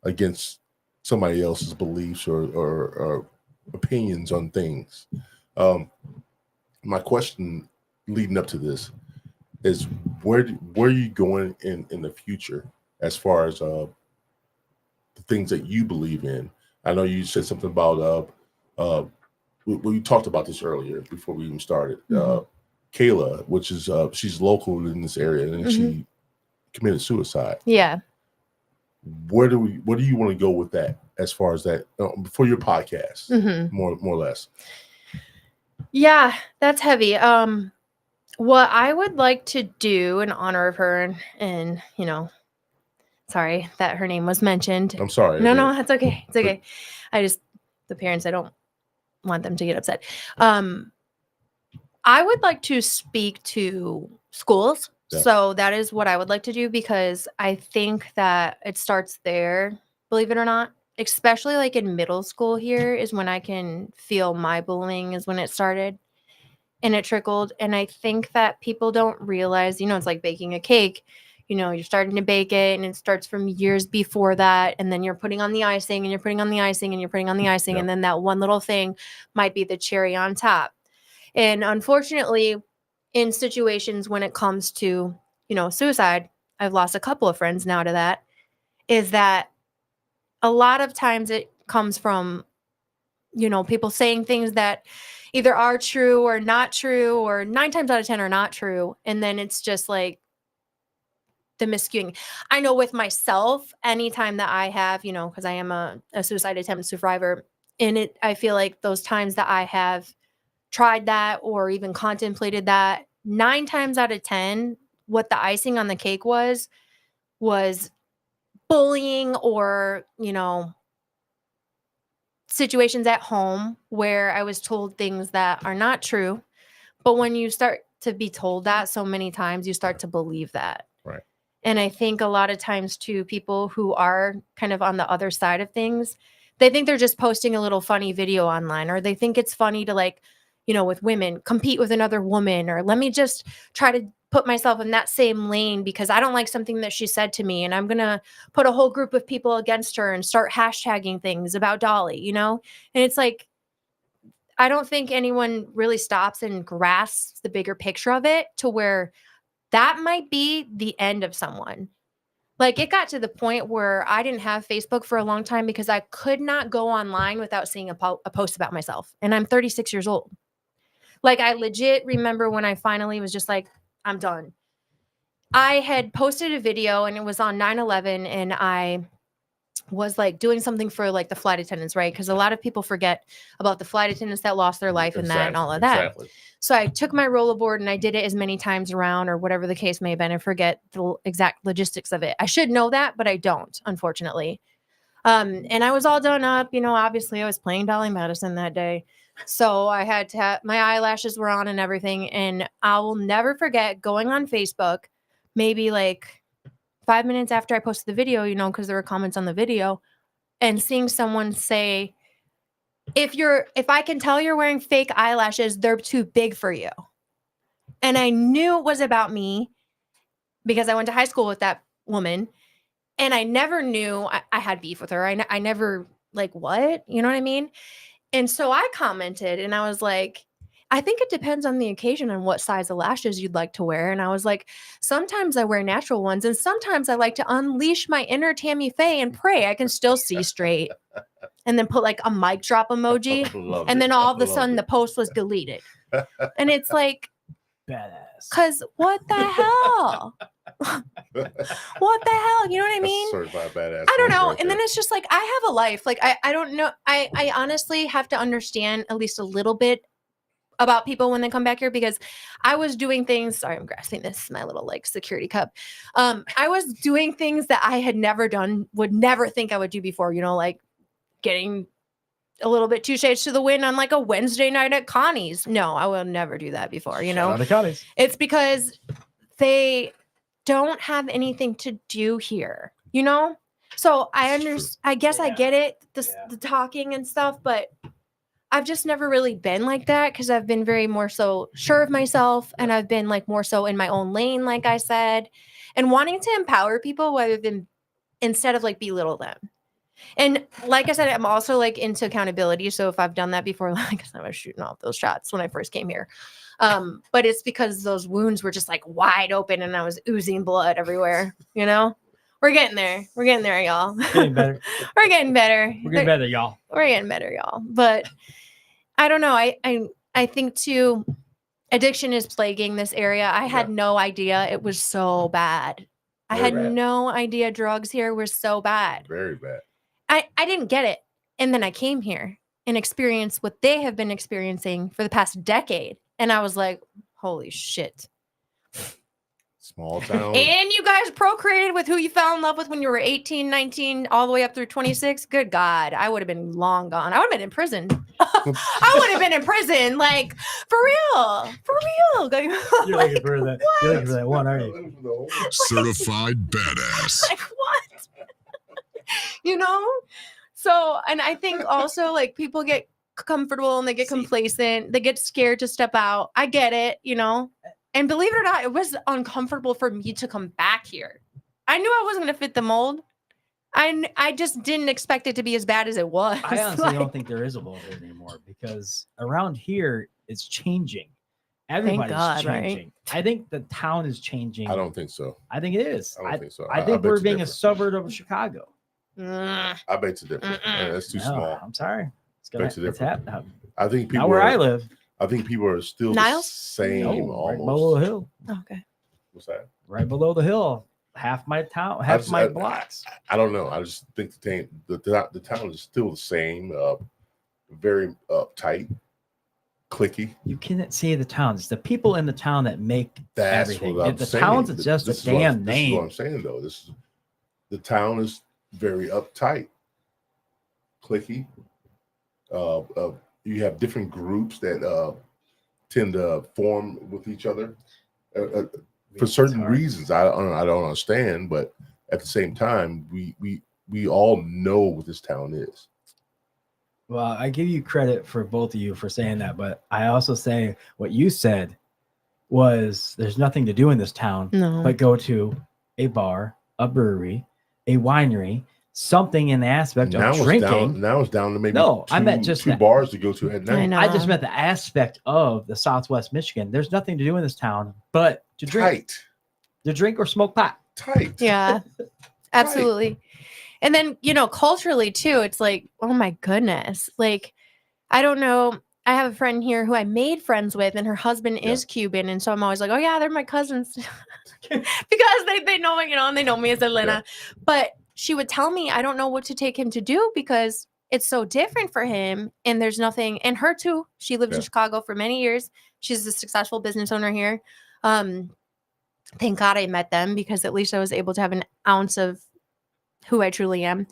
against somebody else's beliefs or opinions on things. My question leading up to this is where are you going in the future as far as the things that you believe in? I know you said something about we talked about this earlier before we even started. Kayla, which is she's local in this area, and she committed suicide. Yeah. Where do you want to go with that as far as that for your podcast? More or less. Yeah, that's heavy. What I would like to do in honor of her, and sorry that her name was mentioned. I'm sorry. No, that's okay. It's okay. The parents, I don't want them to get upset. I would like to speak to schools. Yeah. So that is what I would like to do, because I think that it starts there, believe it or not. Especially like in middle school here is when I can feel my bullying is when it started and it trickled. And I think that people don't realize, it's like baking a cake. You're starting to bake it and it starts from years before that. And then you're putting on the icing and you're putting on the icing and you're putting on the icing. And then that one little thing might be the cherry on top. And unfortunately, in situations when it comes to, suicide, I've lost a couple of friends now to that, is that a lot of times it comes from, people saying things that either are true or not true, or 9 times out of 10 are not true. And then it's just like the miscuing. I know with myself, anytime that I have, because I am a suicide attempt survivor, I feel like those times that I have tried that or even contemplated that, 9 times out of 10, what the icing on the cake was bullying or, situations at home where I was told things that are not true. But when you start to be told that so many times, you start to believe that. Right. And I think a lot of times too, people who are kind of on the other side of things, they think they're just posting a little funny video online, or they think it's funny to like, with women, compete with another woman, or let me just try to put myself in that same lane because I don't like something that she said to me. And I'm going to put a whole group of people against her and start hashtagging things about Dolly, And it's like, I don't think anyone really stops and grasps the bigger picture of it to where that might be the end of someone. Like it got to the point where I didn't have Facebook for a long time because I could not go online without seeing a post about myself. And I'm 36 years old. Like I legit remember when I finally was just like, I'm done. I had posted a video and it was on 9/11 and I was like doing something for like the flight attendants, right? Because a lot of people forget about the flight attendants that lost their life in that and all of that. Exactly. So I took my rollerboard and I did it as many times around or whatever the case may have been. I forget the exact logistics of it. I should know that, but I don't, unfortunately. And I was all done up, obviously I was playing Dolly Madison that day. So I had to have my eyelashes were on and everything. And I will never forget going on Facebook, maybe like 5 minutes after I posted the video, because there were comments on the video, and seeing someone say, if I can tell you're wearing fake eyelashes, they're too big for you. And I knew it was about me because I went to high school with that woman. And I never knew I had beef with her. I never like, what? You know what I mean? And so I commented and I was like, I think it depends on the occasion and what size of lashes you'd like to wear. And I was like, sometimes I wear natural ones and sometimes I like to unleash my inner Tammy Faye and pray I can still see straight. And then put like a mic drop emoji. And then all of a sudden the post was deleted. And it's like, Badass. because what the hell? What the hell? You know what I mean? Certified badass. I don't know. Right And then it's just like, I have a life. Like, I don't know. I honestly have to understand at least a little bit about people when they come back here because I was doing things. Sorry, I'm grasping this, my little like security cup. I was doing things that I had never done, would never think I would do before, like getting a little bit 2 shades to the wind on like a Wednesday night at Connie's. No, I will never do that before, Shout out to Connie's. It's because they don't have anything to do here, So I understand. I guess I get it, the talking and stuff, but I've just never really been like that because I've been very more so sure of myself and I've been like more so in my own lane, like I said, and wanting to empower people instead of like belittle them. And like I said, I'm also like into accountability. So if I've done that before, like I was shooting off those shots when I first came here. But it's because those wounds were just like wide open and I was oozing blood everywhere, We're getting there. We're getting there, y'all. Getting better. We're getting better. We're getting better, y'all. We're getting better, y'all. But I don't know. I think too, addiction is plaguing this area. I had no idea it was so bad. I had no idea drugs here were so bad. Very bad. I didn't get it. And then I came here and experienced what they have been experiencing for the past decade. And I was like, holy shit. Small town. And you guys procreated with who you fell in love with when you were 18, 19, all the way up through 26. Good God. I would have been long gone. I would have been in prison. I would have been in prison. Like, for real. For real. You're looking for that. You're looking for that one, aren't you? Certified badass. Like, what? So, and I think also like people get comfortable and they get complacent. They get scared to step out. I get it, And believe it or not, it was uncomfortable for me to come back here. I knew I wasn't going to fit the mold. I just didn't expect it to be as bad as it was. I honestly don't think there is a mold here anymore because around here it's changing. Everybody's changing. Right? I think the town is changing. I don't think so. I think it is. I don't think so. I think we're being a suburb of Chicago. I bet it's different. It's too small. I'm sorry. It's happening. I think people. Not where I live. I think people are still Niles? the same. Right below the hill. Okay. What's that? Right below the hill. Half my town, blocks. I don't know. I just think the town is still the same. very uptight, clicky. You can't say the towns. It's the people in the town that make That's everything. what I'm The saying. towns is just This a is damn this is name. what I'm saying though. The town is very uptight, clicky. You have different groups that tend to form with each other for certain reasons. I don't understand, but at the same time, we all know what this town is. Well, I give you credit for both of you for saying that, but I also say what you said was there's nothing to do in this town but go to a bar, a brewery, a winery, something in the aspect of drinking. Now it's down to maybe I meant just two bars to go to at night. I know. I just meant the aspect of the Southwest Michigan. There's nothing to do in this town but to drink, to drink or smoke pot. Tight. Yeah, absolutely. And then, culturally too, it's like, oh my goodness. Like, I don't know. I have a friend here who I made friends with, and her husband is Cuban. And so I'm always like, oh yeah, they're my cousins. Because they know, and they know me as Elena. Yeah. But she would tell me, I don't know what to take him to do because it's so different for him. And there's nothing, and her too. She lived in Chicago for many years. She's a successful business owner here. Thank God I met them because at least I was able to have an ounce of who I truly am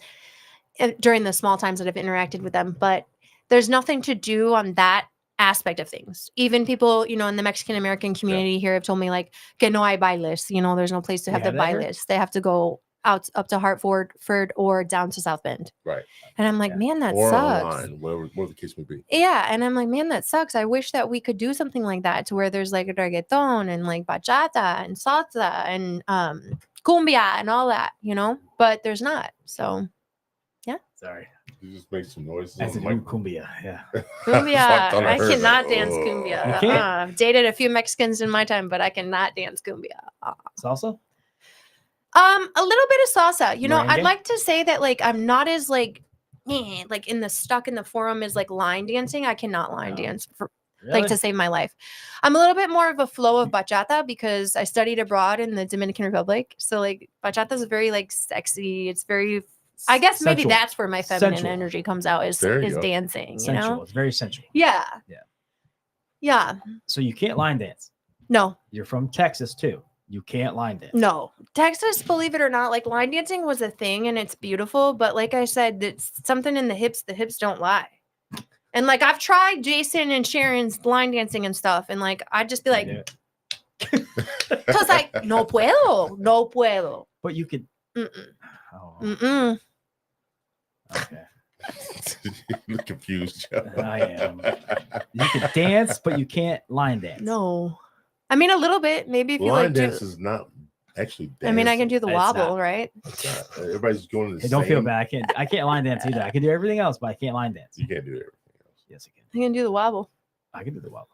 during the small times that I've interacted with them. But there's nothing to do on that aspect of things. Even people, in the Mexican American community here have told me like, que no hay bailes, there's no place to have the bailes. They have to go out up to Hartford or down to South Bend. Right. And I'm like, man, that or sucks. Online, whatever the case may be. Yeah. And I'm like, man, that sucks. I wish that we could do something like that to where there's like a reggaeton and like bachata and salsa and cumbia and all that, but there's not. So, yeah. Sorry. You just make some noises. I said cumbia. Yeah. Cumbia. I cannot dance cumbia. I've dated a few Mexicans in my time, but I cannot dance cumbia. Salsa? A little bit of salsa. Merengue? I'd like to say that like I'm not as like stuck in the forum as like line dancing. I cannot line dance for like to save my life. I'm a little bit more of a flow of bachata because I studied abroad in the Dominican Republic. So like bachata is very like sexy. It's very, I guess maybe sensual. that's where my feminine energy comes out is dancing. Sensual. It's very sensual. Yeah. Yeah. Yeah. So you can't line dance. No. You're from Texas too. You can't line dance. No. Texas, believe it or not, like line dancing was a thing and it's beautiful. But like I said, it's something in the hips don't lie. And like I've tried Jason and Sharon's line dancing and stuff. And like I'd just be like, because like, no puedo. But you could. Oh. Okay. You look confused, Joe. I am. You can dance, but you can't line dance. No. I mean, a little bit. Maybe if you line like dance is not actually dancing. I mean, I can do the wobble, right? Everybody's going to the Hey, don't feel bad. I can't line dance either. I can do everything else, but I can't line dance. You can't do everything else. Yes, I can. I can do the wobble. I can do the wobble.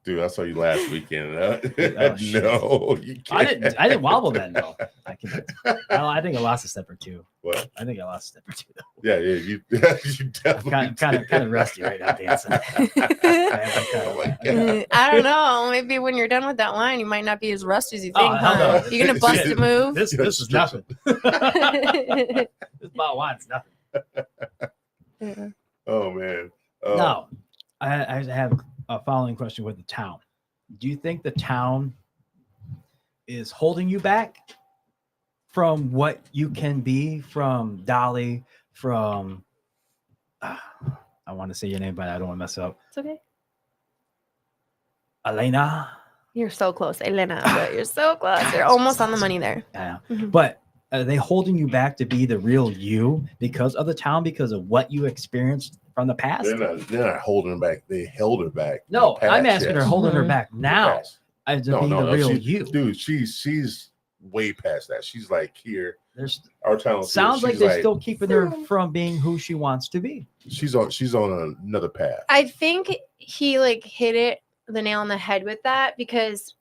Dude, I saw you last weekend. Oh, No, you can't. I didn't wobble then though. I think I lost a step or two. What? I think I lost a step or two though. Yeah, you definitely. I'm kind of rusty right now dancing. I don't know. Maybe when you're done with that line, you might not be as rusty as you think. Huh? No. You're gonna bust a move. This is nothing. This bottle of wine's nothing. Yeah. Oh man. No, I have a following question with the town. Do you think the town is holding you back from what you can be, from Dolly, from I want to say your name, but I don't want to mess up. It's okay. Elena. You're so close, Elena. But you're so close. You're almost on the money there. Yeah. Mm-hmm. But are they holding you back to be the real you because of the town, because of what you experienced from the past? They're not holding her back. They held her back. No, I'm asking her holding her back now. To be the real you. Dude, she's way past that. She's like here. There's our talent. Sounds like they're still keeping her from being who she wants to be. She's on another path. I think he like hit the nail on the head with that because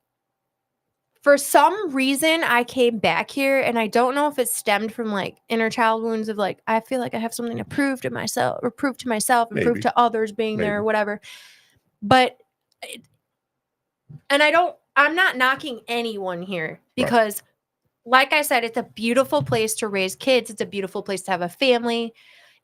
for some reason I came back here and I don't know if it stemmed from like inner child wounds of like I feel like I have something to prove to myself and prove to others being there or whatever. But I'm not knocking anyone here because like I said, it's a beautiful place to raise kids. It's a beautiful place to have a family.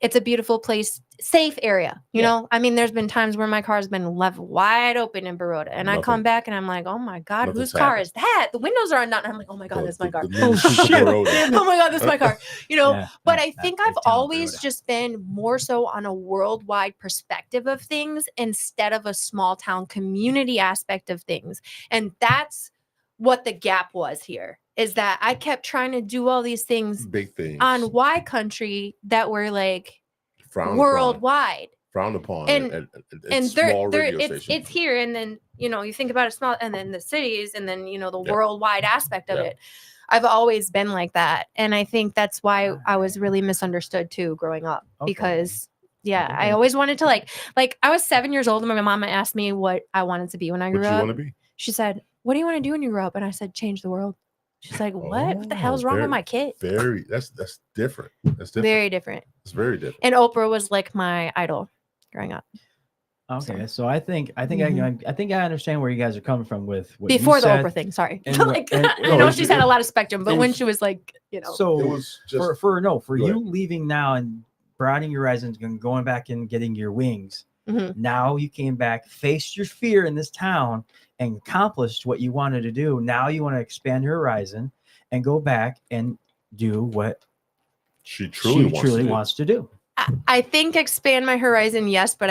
It's a beautiful place, safe area. You know, I mean, there's been times where my car has been left wide open in Baroda, and I come back and I'm like, oh my God, whose car is that? The windows are undone. I'm like, oh my God, that's my car. Oh my God, that's my car. You know, but I think I've big town always Baroda. just been more so on a worldwide perspective of things instead of a small town community aspect of things. And that's what the gap was here, is that I kept trying to do all these things big things on Y-Country that were like frowned worldwide. upon And small radio it's stations. here, and then you think about it small, and then the cities, and then the worldwide aspect of it. I've always been like that, and I think that's why I was really misunderstood too growing up, because I always wanted to like I was 7 years old and my mama asked me what I wanted to be when I grew What you up. want to be? She said, "What do you want to do when you grow up?" And I said, "Change the world." She's like, "What the hell's wrong with my kid?" That's different. That's different. Very different. It's very different. And Oprah was like my idol growing up. Okay, so I think I understand where you guys are coming from with what before you the said. Oprah thing. Sorry, and like, and- I know she's had a lot of spectrum, but it when was- she was like, So It was just for Go you ahead. leaving now and broadening your horizons and going back and getting your wings. Mhm. Now you came back, faced your fear in this town, and accomplished what you wanted to do. Now you want to expand your horizon and go back and do what she truly wants to do. I think expand my horizon, yes, but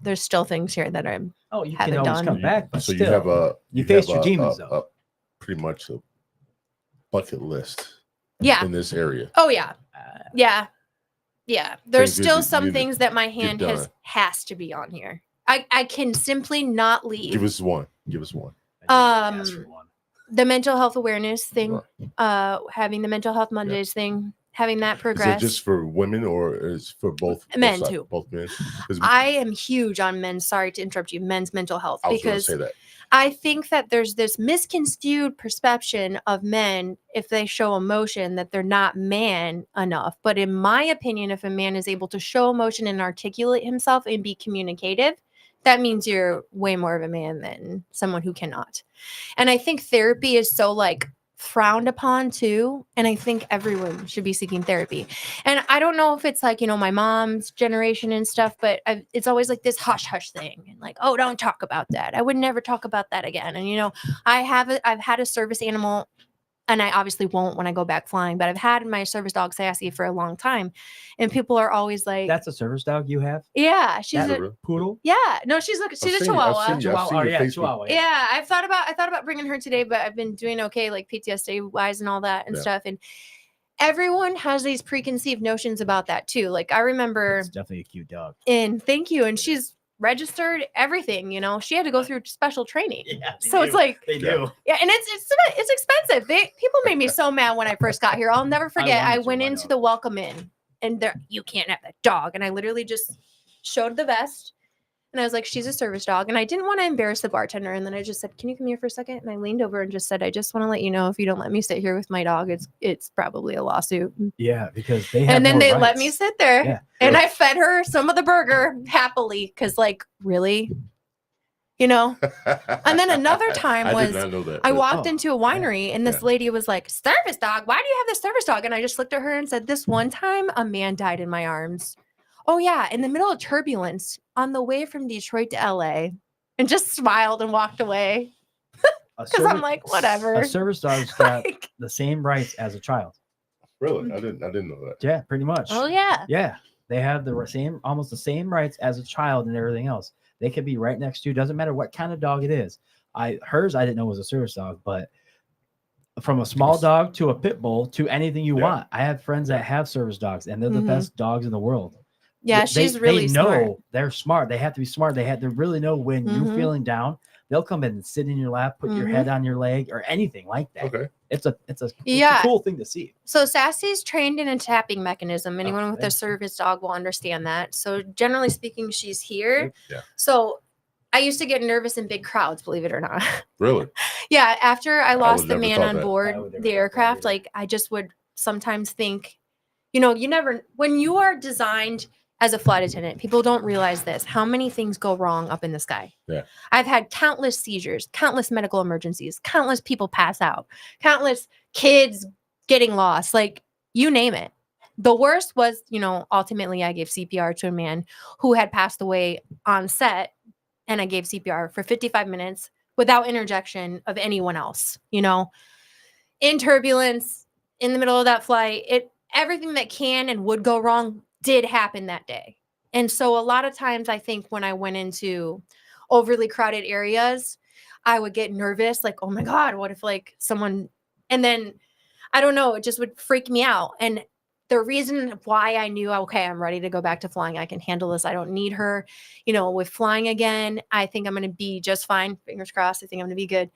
there's still things here that I'm. Oh, you Haven't can always done. come back, but So still, you have you faced your demons, a, though. pretty much a bucket list Yeah. in this area. Oh yeah. Yeah. There's Things still you some need to things that my hand done. has to be on here. I can simply not leave. Give us one. Ask for one. The mental health awareness thing, Right. having the mental health Mondays thing, having that Is progress. it just for women or is for both Men, sides? too. Both men. 'Cause I am huge on men's. Sorry to interrupt you. Men's mental health, I was going to because say that. I think that there's this misconstrued perception of men, if they show emotion, that they're not man enough. But in my opinion, if a man is able to show emotion and articulate himself and be communicative, that means you're way more of a man than someone who cannot. And I think therapy is so frowned upon too. And I think everyone should be seeking therapy. And I don't know if it's my mom's generation and stuff, but it's always like this hush hush thing. And like, oh, don't talk about that. I would never talk about that again. And I've had a service animal, and I obviously won't when I go back flying, but I've had my service dog Sassy for a long time. And people are always like, That's a service dog you have? yeah, she's That- a Poodle? yeah. No, she's a Chihuahua. I've seen your Facebook. Chihuahua. Yeah, I thought about bringing her today, but I've been doing okay, like PTSD wise and all that and Yeah. stuff. And everyone has these preconceived notions about that too. Like I remember, It's definitely a cute dog. and thank you, and she's registered everything. She had to go through special training. Yeah, So it's like, they do. yeah, and it's expensive. People made me so mad when I first got here. I'll never forget. I wanted to, went why into not? the welcome in, and you can't have that dog. And I literally just showed the vest, and I was like, she's a service dog. And I didn't want to embarrass the bartender. And then I just said, can you come here for a second? And I leaned over and just said, I just want to let you know, if you don't let me sit here with my dog, it's probably a lawsuit. Yeah, because they have And then more they rights. let me sit there. Yeah. And I fed her some of the burger happily, because really, and then another time I was did not know that. I but- walked into a winery, and this Yeah. lady was like, service dog, why do you have this service dog? And I just looked at her and said, this one time a man died in my arms. Oh yeah, in the middle of turbulence on the way from Detroit to LA, and just smiled and walked away. Because I'm like, whatever. A service dog's got Like, the same rights as a child. Really? I didn't know that. Yeah, pretty much. oh yeah. Yeah, they have almost the same rights as a child and everything else. They could be right next to you. Doesn't matter what kind of dog it is. Hers I didn't know was a service dog, but from a small dog to a pit bull to anything you Yeah. want. I have friends that have service dogs, and they're the Mhm. best dogs in the world. Yeah, They- she's really they know smart. they're smart. They have to be smart. They have to really know when Mhm. you're feeling down. They'll come in and sit in your lap, put your Mhm. head on your leg, or anything like that. Okay. It's a Yeah. cool thing to see. So Sassy's trained in a tapping mechanism. Anyone with a okay. service dog will understand that. So generally speaking, she's here. Yeah. So I used to get nervous in big crowds, believe it or not. Really? Yeah, after I lost would the never man thought on that. I board would never the thought that aircraft, either. I just would sometimes think, you never, when you are designed as a flight attendant, people don't realize this, how many things go wrong up in the sky. Yeah. I've had countless seizures, countless medical emergencies, countless people pass out, countless kids getting lost, you name it. The worst was, ultimately I gave CPR to a man who had passed away on set, and I gave CPR for 55 minutes without interjection of anyone else, in turbulence, in the middle of that flight. Everything that can and would go wrong did happen that day. And so a lot of times I think when I went into overly crowded areas, I would get nervous, like, oh my God, what if like someone, and then I don't know, it just would freak me out. And the reason why I knew, okay, I'm ready to go back to flying, I can handle this, I don't need her, with flying again, I think I'm going to be just fine. Fingers crossed. I think I'm going to be good.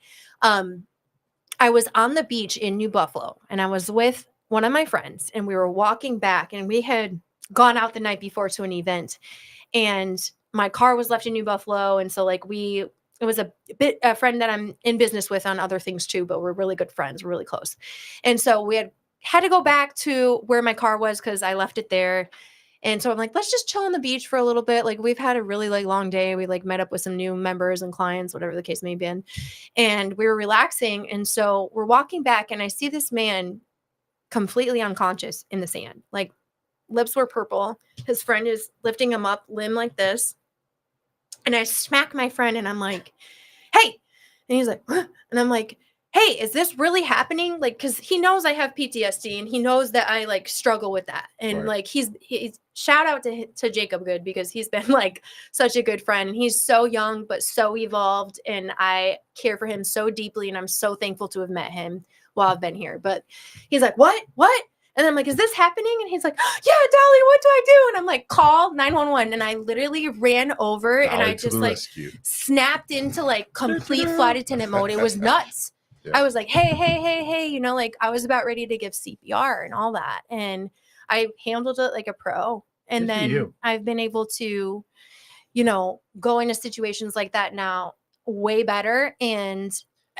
I was on the beach in New Buffalo, and I was with one of my friends, and we were walking back, and we had gone out the night before to an event, and my car was left in New Buffalo. And so like it was a friend that I'm in business with on other things too, but we're really good friends. We're really close. And so we had to go back to where my car was because I left it there. And so I'm like, let's just chill on the beach for a little bit. Like we've had a really like long day. We like met up with some new members and clients, whatever the case may have been. And we were relaxing. And so we're walking back, and I see this man completely unconscious in the sand. Like lips were purple. His friend is lifting him up, limb like this. And I smack my friend, and I'm like, hey. And he's like, huh? And I'm like, hey, is this really happening? Like, cause he knows I have PTSD, and he knows that I like struggle with that. And Right. like, he's shout out to Jacob Good, because he's been like such a good friend, and he's so young, but so evolved. And I care for him so deeply. And I'm so thankful to have met him while I've been here. But he's like, what? And I'm like, is this happening? And he's like, yeah, Dolly, what do I do? And I'm like, call 911. And I literally ran over and I just like snapped into like complete flight attendant mode. It was nuts. Yeah. I was like, hey, like I was about ready to give CPR and all that. And I handled it like a pro. And then I've been able to, go into situations like that now way better. And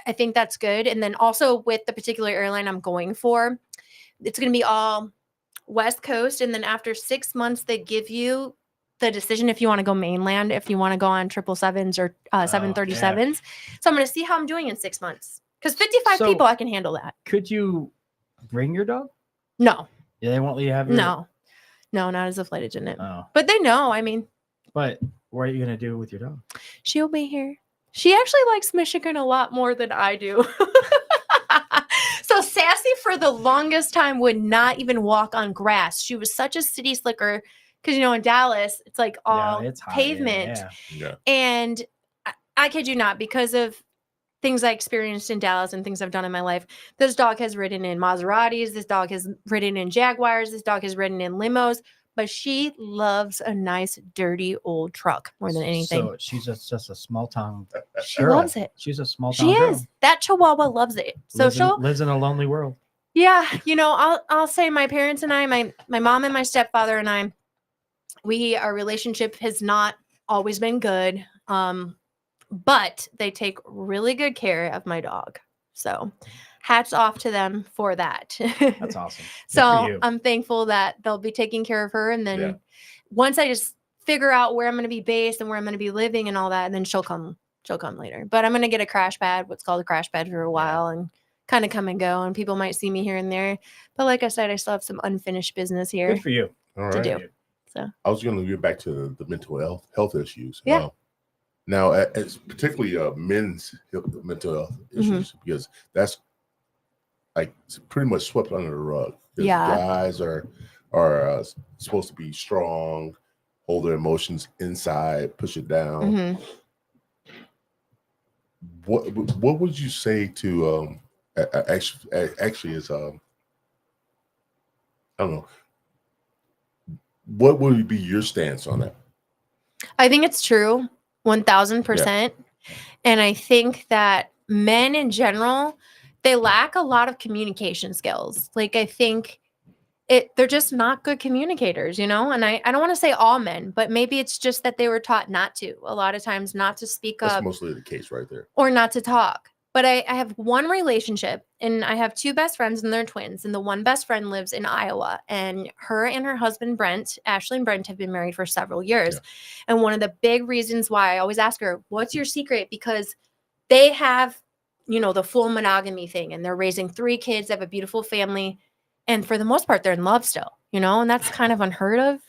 I think that's good. And then also with the particular airline I'm going for, it's going to be all West Coast. And then after 6 months, they give you the decision if you want to go mainland, if you want to go on 777s or 737s. Yeah. So I'm going to see how I'm doing in 6 months. Because 55 people, I can handle that. Could you bring your dog? No. Yeah, they won't let you have your... No, not as a flight attendant. Oh. But they know, I mean. But what are you going to do with your dog? She'll be here. She actually likes Michigan a lot more than I do. So Sassy, for the longest time, would not even walk on grass. She was such a city slicker because, in Dallas, it's like all it's pavement. Yeah. And I kid you not, because of things I experienced in Dallas and things I've done in my life, this dog has ridden in Maseratis. This dog has ridden in Jaguars. This dog has ridden in limos. But she loves a nice, dirty old truck more than anything. So she's just a small town girl. She loves it. She's a small town girl. She is. That Chihuahua loves it. So lives in a lonely world. Yeah, I'll say my parents and I, my mom and my stepfather and I, our relationship has not always been good. But they take really good care of my dog. So hats off to them for that. That's awesome. So I'm thankful that they'll be taking care of her. And then once I just figure out where I'm going to be based and where I'm going to be living and all that, and then she'll come later. But I'm going to get a crash pad, what's called a crash pad, for a while and kind of come and go. And people might see me here and there. But like I said, I still have some unfinished business here. Good for you. All to right. do. So I was going to get back to the mental health issues. Yeah. Now, it's particularly men's mental health issues, because that's like pretty much swept under the rug. Yeah. Guys are supposed to be strong, hold their emotions inside, push it down. What would you say to actually is I don't know, what would be your stance on that? I think it's true. 1000%. And I think that men in general, they lack a lot of communication skills. Like, I think they're just not good communicators, and I don't want to say all men, but maybe it's just that they were taught not to, a lot of times not to speak up. That's mostly the case right there. Or not to talk. But I have one relationship, and I have two best friends, and they're twins. And the one best friend lives in Iowa, and her husband, Brent, Ashley and Brent, have been married for several years. Yeah. And one of the big reasons why I always ask her, what's your secret? Because they have, the full monogamy thing, and they're raising 3 kids, they have a beautiful family. And for the most part, they're in love still. and that's kind of unheard of,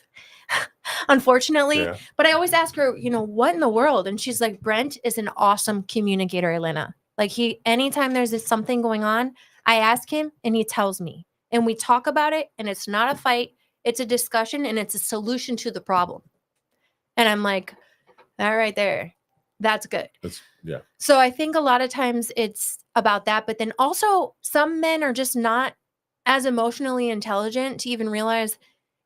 unfortunately. Yeah. But I always ask her, what in the world? And she's like, Brent is an awesome communicator, Elena. Like anytime there's something going on, I ask him and he tells me, and we talk about it, and it's not a fight, it's a discussion, and it's a solution to the problem. And I'm like, that right there, that's good. Yeah. So I think a lot of times it's about that, but then also some men are just not as emotionally intelligent to even realize,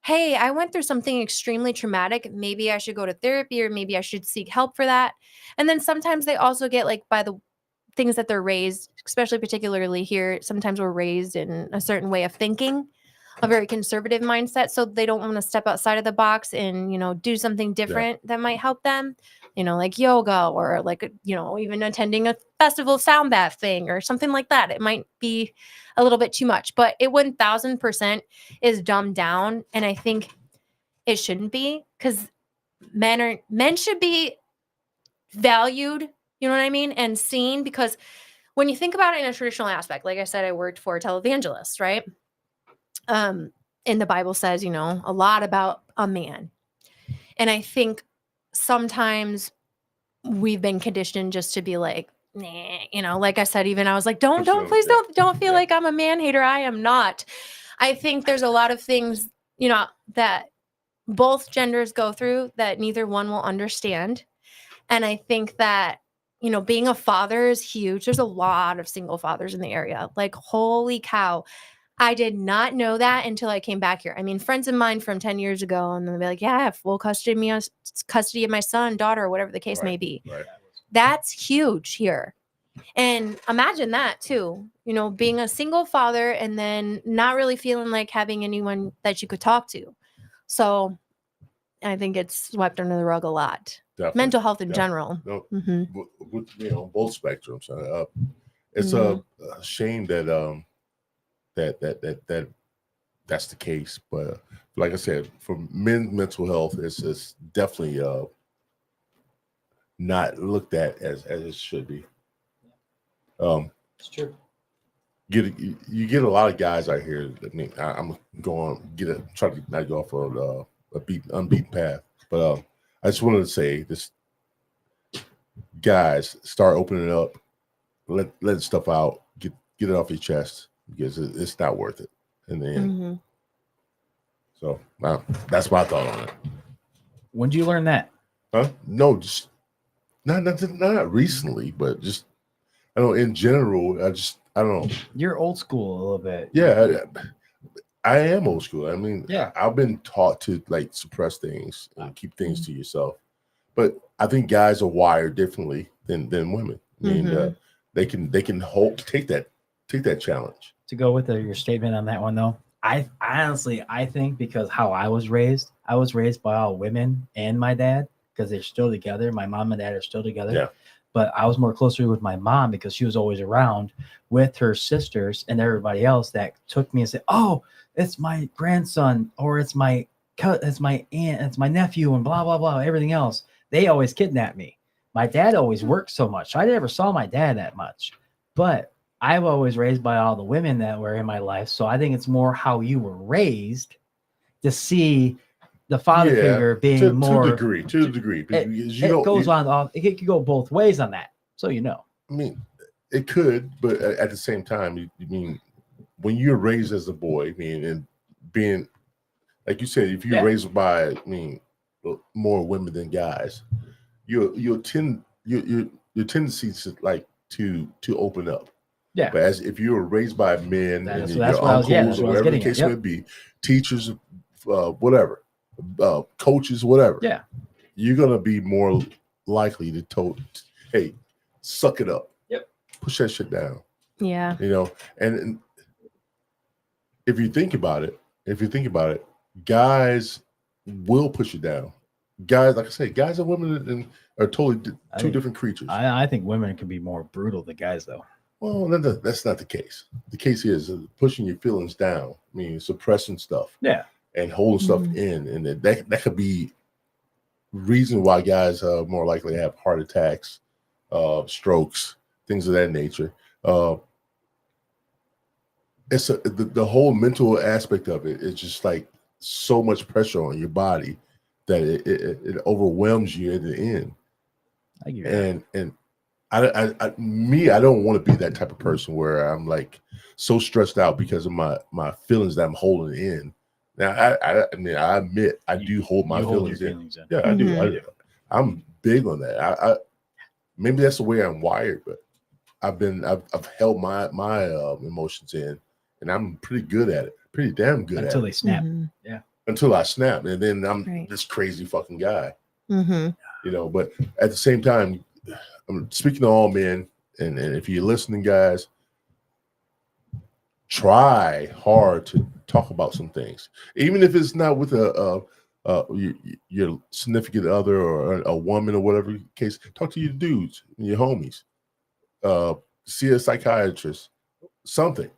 hey, I went through something extremely traumatic. Maybe I should go to therapy, or maybe I should seek help for that. And then sometimes they also get like by the things that they're raised, especially particularly here, sometimes we're raised in a certain way of thinking, a very conservative mindset. So they don't want to step outside of the box and, do something different that might help them, like yoga, or like, even attending a festival sound bath thing or something like that. It might be a little bit too much, but it 1000% is dumbed down. And I think it shouldn't be, because men should be valued, you know what I mean? And seen, because when you think about it in a traditional aspect, like I said, I worked for a televangelist, right? And the Bible says, a lot about a man. And I think sometimes we've been conditioned just to be like, nah, like I said, even I was like, don't feel like I'm a man hater. I am not. I think there's a lot of things, that both genders go through that neither one will understand. And I think that, being a father is huge. There's a lot of single fathers in the area. Like, holy cow. I did not know that until I came back here. I mean, friends of mine from 10 years ago, and they'll be like, yeah, I have full custody of my son, daughter, whatever the case may be. Right. That's huge here. And imagine that too, being a single father and then not really feeling like having anyone that you could talk to. So I think it's swept under the rug a lot. Definitely. Mental health in general. No, Mm-hmm. with both spectrums. It's a shame that that's the case. But like I said, for men's mental health, it's definitely not looked at as it should be. It's true. You get a lot of guys out here. I mean, I'm going try to not go off of unbeaten path, but I just wanted to say this: guys, start opening up, let stuff out, get it off your chest, because it's not worth it in the end. Mm-hmm. So that's my thought on it. When did you learn that? Huh? No, just not recently, but just I don't know, in general. I don't know. You're old school a little bit. Yeah, I am old school. I mean, yeah, I've been taught to like suppress things and keep things to yourself. But I think guys are wired differently than women. I mean, they can take that challenge. To go with your statement on that one, though, I honestly think because how I was raised by all women and my dad, because they're still together. My mom and dad are still together. Yeah. But I was more closely with my mom because she was always around with her sisters and everybody else that took me and said, "Oh, it's my grandson," or it's my aunt, it's my nephew, and blah blah blah. Everything else, they always kidnapped me. My dad always worked so much, so I never saw my dad that much. But I was always raised by all the women that were in my life, so I think it's more how you were raised to see the father figure being more to a degree. It goes on. It could go both ways on that. So I mean, it could, but at the same time, you mean when you're raised as a boy, I mean, and being like you said, if you're raised by more women than guys, your tendency to like to open up. Yeah. But as if you were raised by men and your uncles or whatever the case may be, teachers, whatever. Coaches, whatever. Yeah, you're gonna be more likely to hey, suck it up. Yep. Push that shit down. Yeah. And if you think about it, guys will push you down. Guys, like I say, guys and women are totally two different creatures. I think women can be more brutal than guys, though. Well, that's not the case. The case is pushing your feelings down. I mean, suppressing stuff. Yeah. And holding stuff in, and that could be reason why guys are more likely to have heart attacks, strokes, things of that nature. It's the whole mental aspect of it is just like so much pressure on your body that it overwhelms you at the end. I give you And I don't want to be that type of person where I'm like so stressed out because of my feelings that I'm holding in. Now I mean I admit I do hold my feelings in. Yeah, I do. I'm big on that. I maybe that's the way I'm wired, but I've held my emotions in, and I'm pretty good at it. Pretty damn good until at they it. snap. Mm-hmm. Until I snap, and then I'm Right. this crazy fucking guy. Mm-hmm. You know, but at the same time, I'm speaking to all men, and if you're listening, guys, try hard to talk about some things, even if it's not with your significant other or a woman or whatever case. Talk to your dudes, your homies. See a psychiatrist. Something,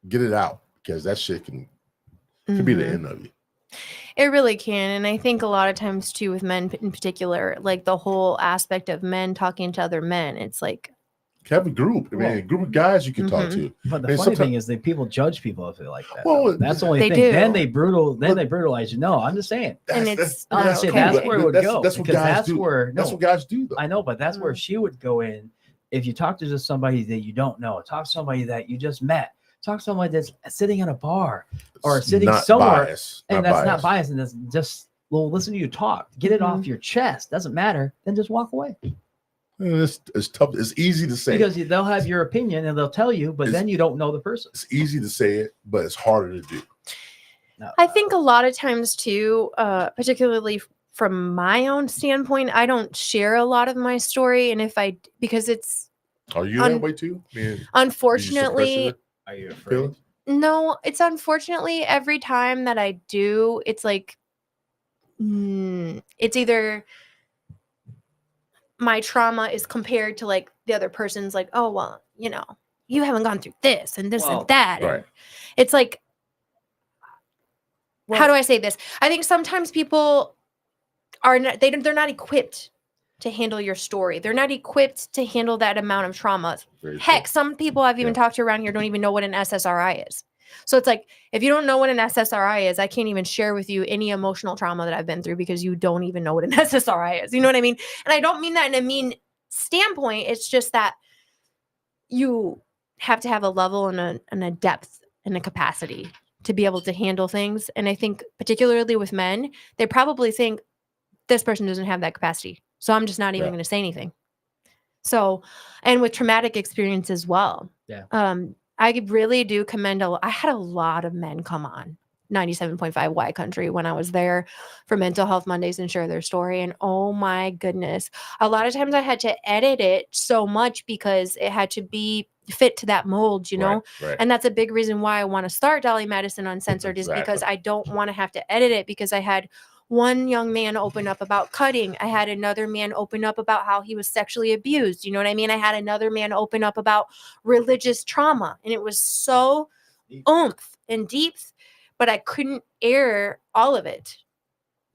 get it out, because that shit can be the end of you. It really can. And I think a lot of times too with men in particular, like the whole aspect of men talking to other men, it's like have a group. I mean, a group of guys you can talk to. But the funny thing is that people judge people if they like that. Well, that's the only they thing. do. Then they brutalize you. No, I'm just saying. That's where it would go. That's what guys do. That's what guys do, though. I know, but that's where she would go in. If you talk to just somebody that you don't know, talk to somebody that you just met, talk to somebody that's sitting in a bar or sitting somewhere, and that's not biased, and that's just listen to you talk, get it off your chest. Doesn't matter. Then just walk away. It's tough. It's easy to say because they'll have your opinion and they'll tell you, but then you don't know the person. It's easy to say it, but it's harder to do. No, I think a lot of times too, particularly from my own standpoint, I don't share a lot of my story, and because it's. Are you that way too? Unfortunately, are you afraid? No, it's unfortunately every time that I do, it's like it's either my trauma is compared to like the other person's like, oh well, you haven't gone through this and this and that. Right. And it's like, how do I say this? I think sometimes people are not, they're not equipped to handle your story. They're not equipped to handle that amount of trauma. Heck, some people I've even talked to around here don't even know what an SSRI is. So it's like, if you don't know what an SSRI is, I can't even share with you any emotional trauma that I've been through because you don't even know what an SSRI is. You know what I mean? And I don't mean that in a mean standpoint. It's just that you have to have a level and a depth and a capacity to be able to handle things. And I think particularly with men, they probably think this person doesn't have that capacity. So I'm just not even going to say anything. So, and with traumatic experience as well. Yeah. I really do commend I had a lot of men come on 97.5 Y-Country when I was there for Mental Health Mondays and share their story. And oh my goodness, a lot of times I had to edit it so much because it had to be fit to that mold, you know? Right. And that's a big reason why I want to start Dolly Madison Uncensored is because I don't want to have to edit it, because I had one young man open up about cutting. I had another man open up about how he was sexually abused. You know what I mean? I had another man open up about religious trauma. And it was so oomph and deep, but I couldn't air all of it.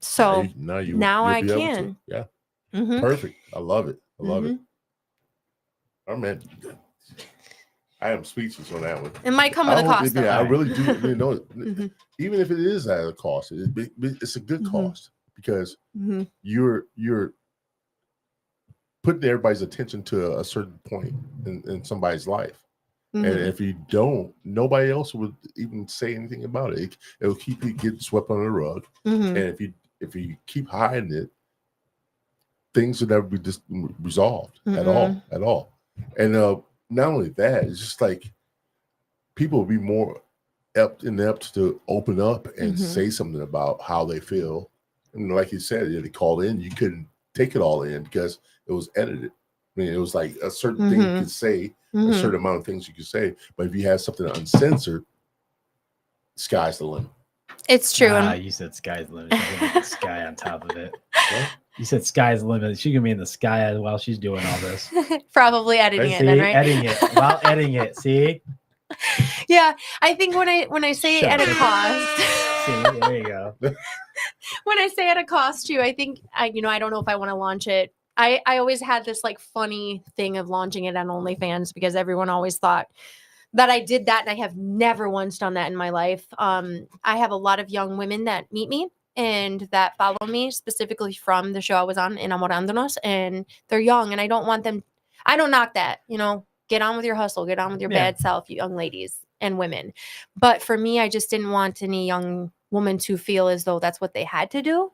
So now I can. Yeah. Perfect. I love it. I love it. Oh, man. I am speechless on that one. It might come with a cost. Yeah, I really do. Even if it is at a cost, it's a good cost, because you're putting everybody's attention to a certain point in somebody's life. And if you don't, nobody else would even say anything about it. It'll keep you getting swept under the rug. And if you keep hiding it, things will never be resolved at all. And not only that, it's just like people will be more inept to open up and say something about how they feel. And like you said, they called in, you couldn't take it all in because it was edited. I mean, it was like a certain thing you could say, a certain amount of things you could say. But if you have something uncensored, sky's the limit. It's true. You said sky's the limit. She's gonna be the sky on top of it. You said sky's the limit. She's gonna be in the sky while she's doing all this. Probably editing it then, right? Editing it while editing it. See? Yeah, I think when I say it at a cost. See, there you go. When I say at a cost too, I think I don't know if I want to launch it. I always had this like funny thing of launching it on OnlyFans because everyone always thought that I did that, and I have never once done that in my life. I have a lot of young women that meet me and that follow me specifically from the show I was on, Enamorándonos, and they're young, and I don't want them. I don't knock that, get on with your hustle, get on with your bad self, you young ladies and women. But for me, I just didn't want any young woman to feel as though that's what they had to do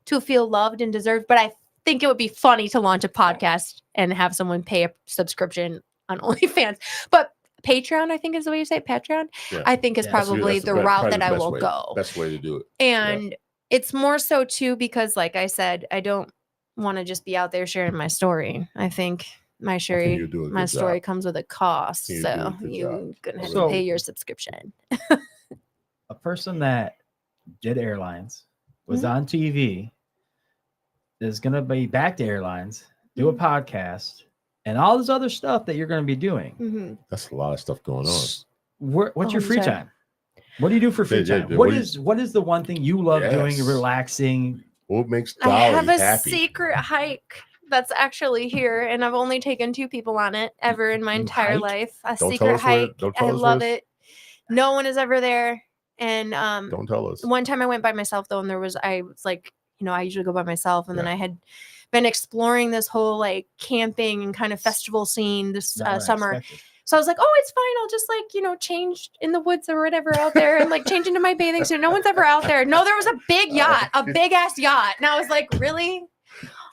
to feel loved and deserved. But I think it would be funny to launch a podcast and have someone pay a subscription on OnlyFans. But Patreon, I think is the way you say it, Patreon. Yeah. I think is probably the route that I will go. Best way to do it. And it's more so too because, like I said, I don't want to just be out there sharing my story. I think my story comes with a cost. So you're gonna have to pay your subscription. A person that did airlines, was on TV, is gonna be back to airlines, do a podcast, and all this other stuff that you're going to be doing. That's a lot of stuff going on. What's your free time? What do you do for free time? What is the one thing you love doing, relaxing? What makes Dolly I have a happy? secret hike that's actually here, and I've only taken 2 people on it ever in my entire life. A secret hike. I love it. No one is ever there. And don't tell us. One time I went by myself though, and I was like, I usually go by myself, and then I had been exploring this whole like camping and kind of festival scene this summer. So I was like, oh, it's fine. I'll just like, change in the woods or whatever out there and like change into my bathing suit. No one's ever out there. No, there was a big yacht, a big ass yacht. And I was like, really?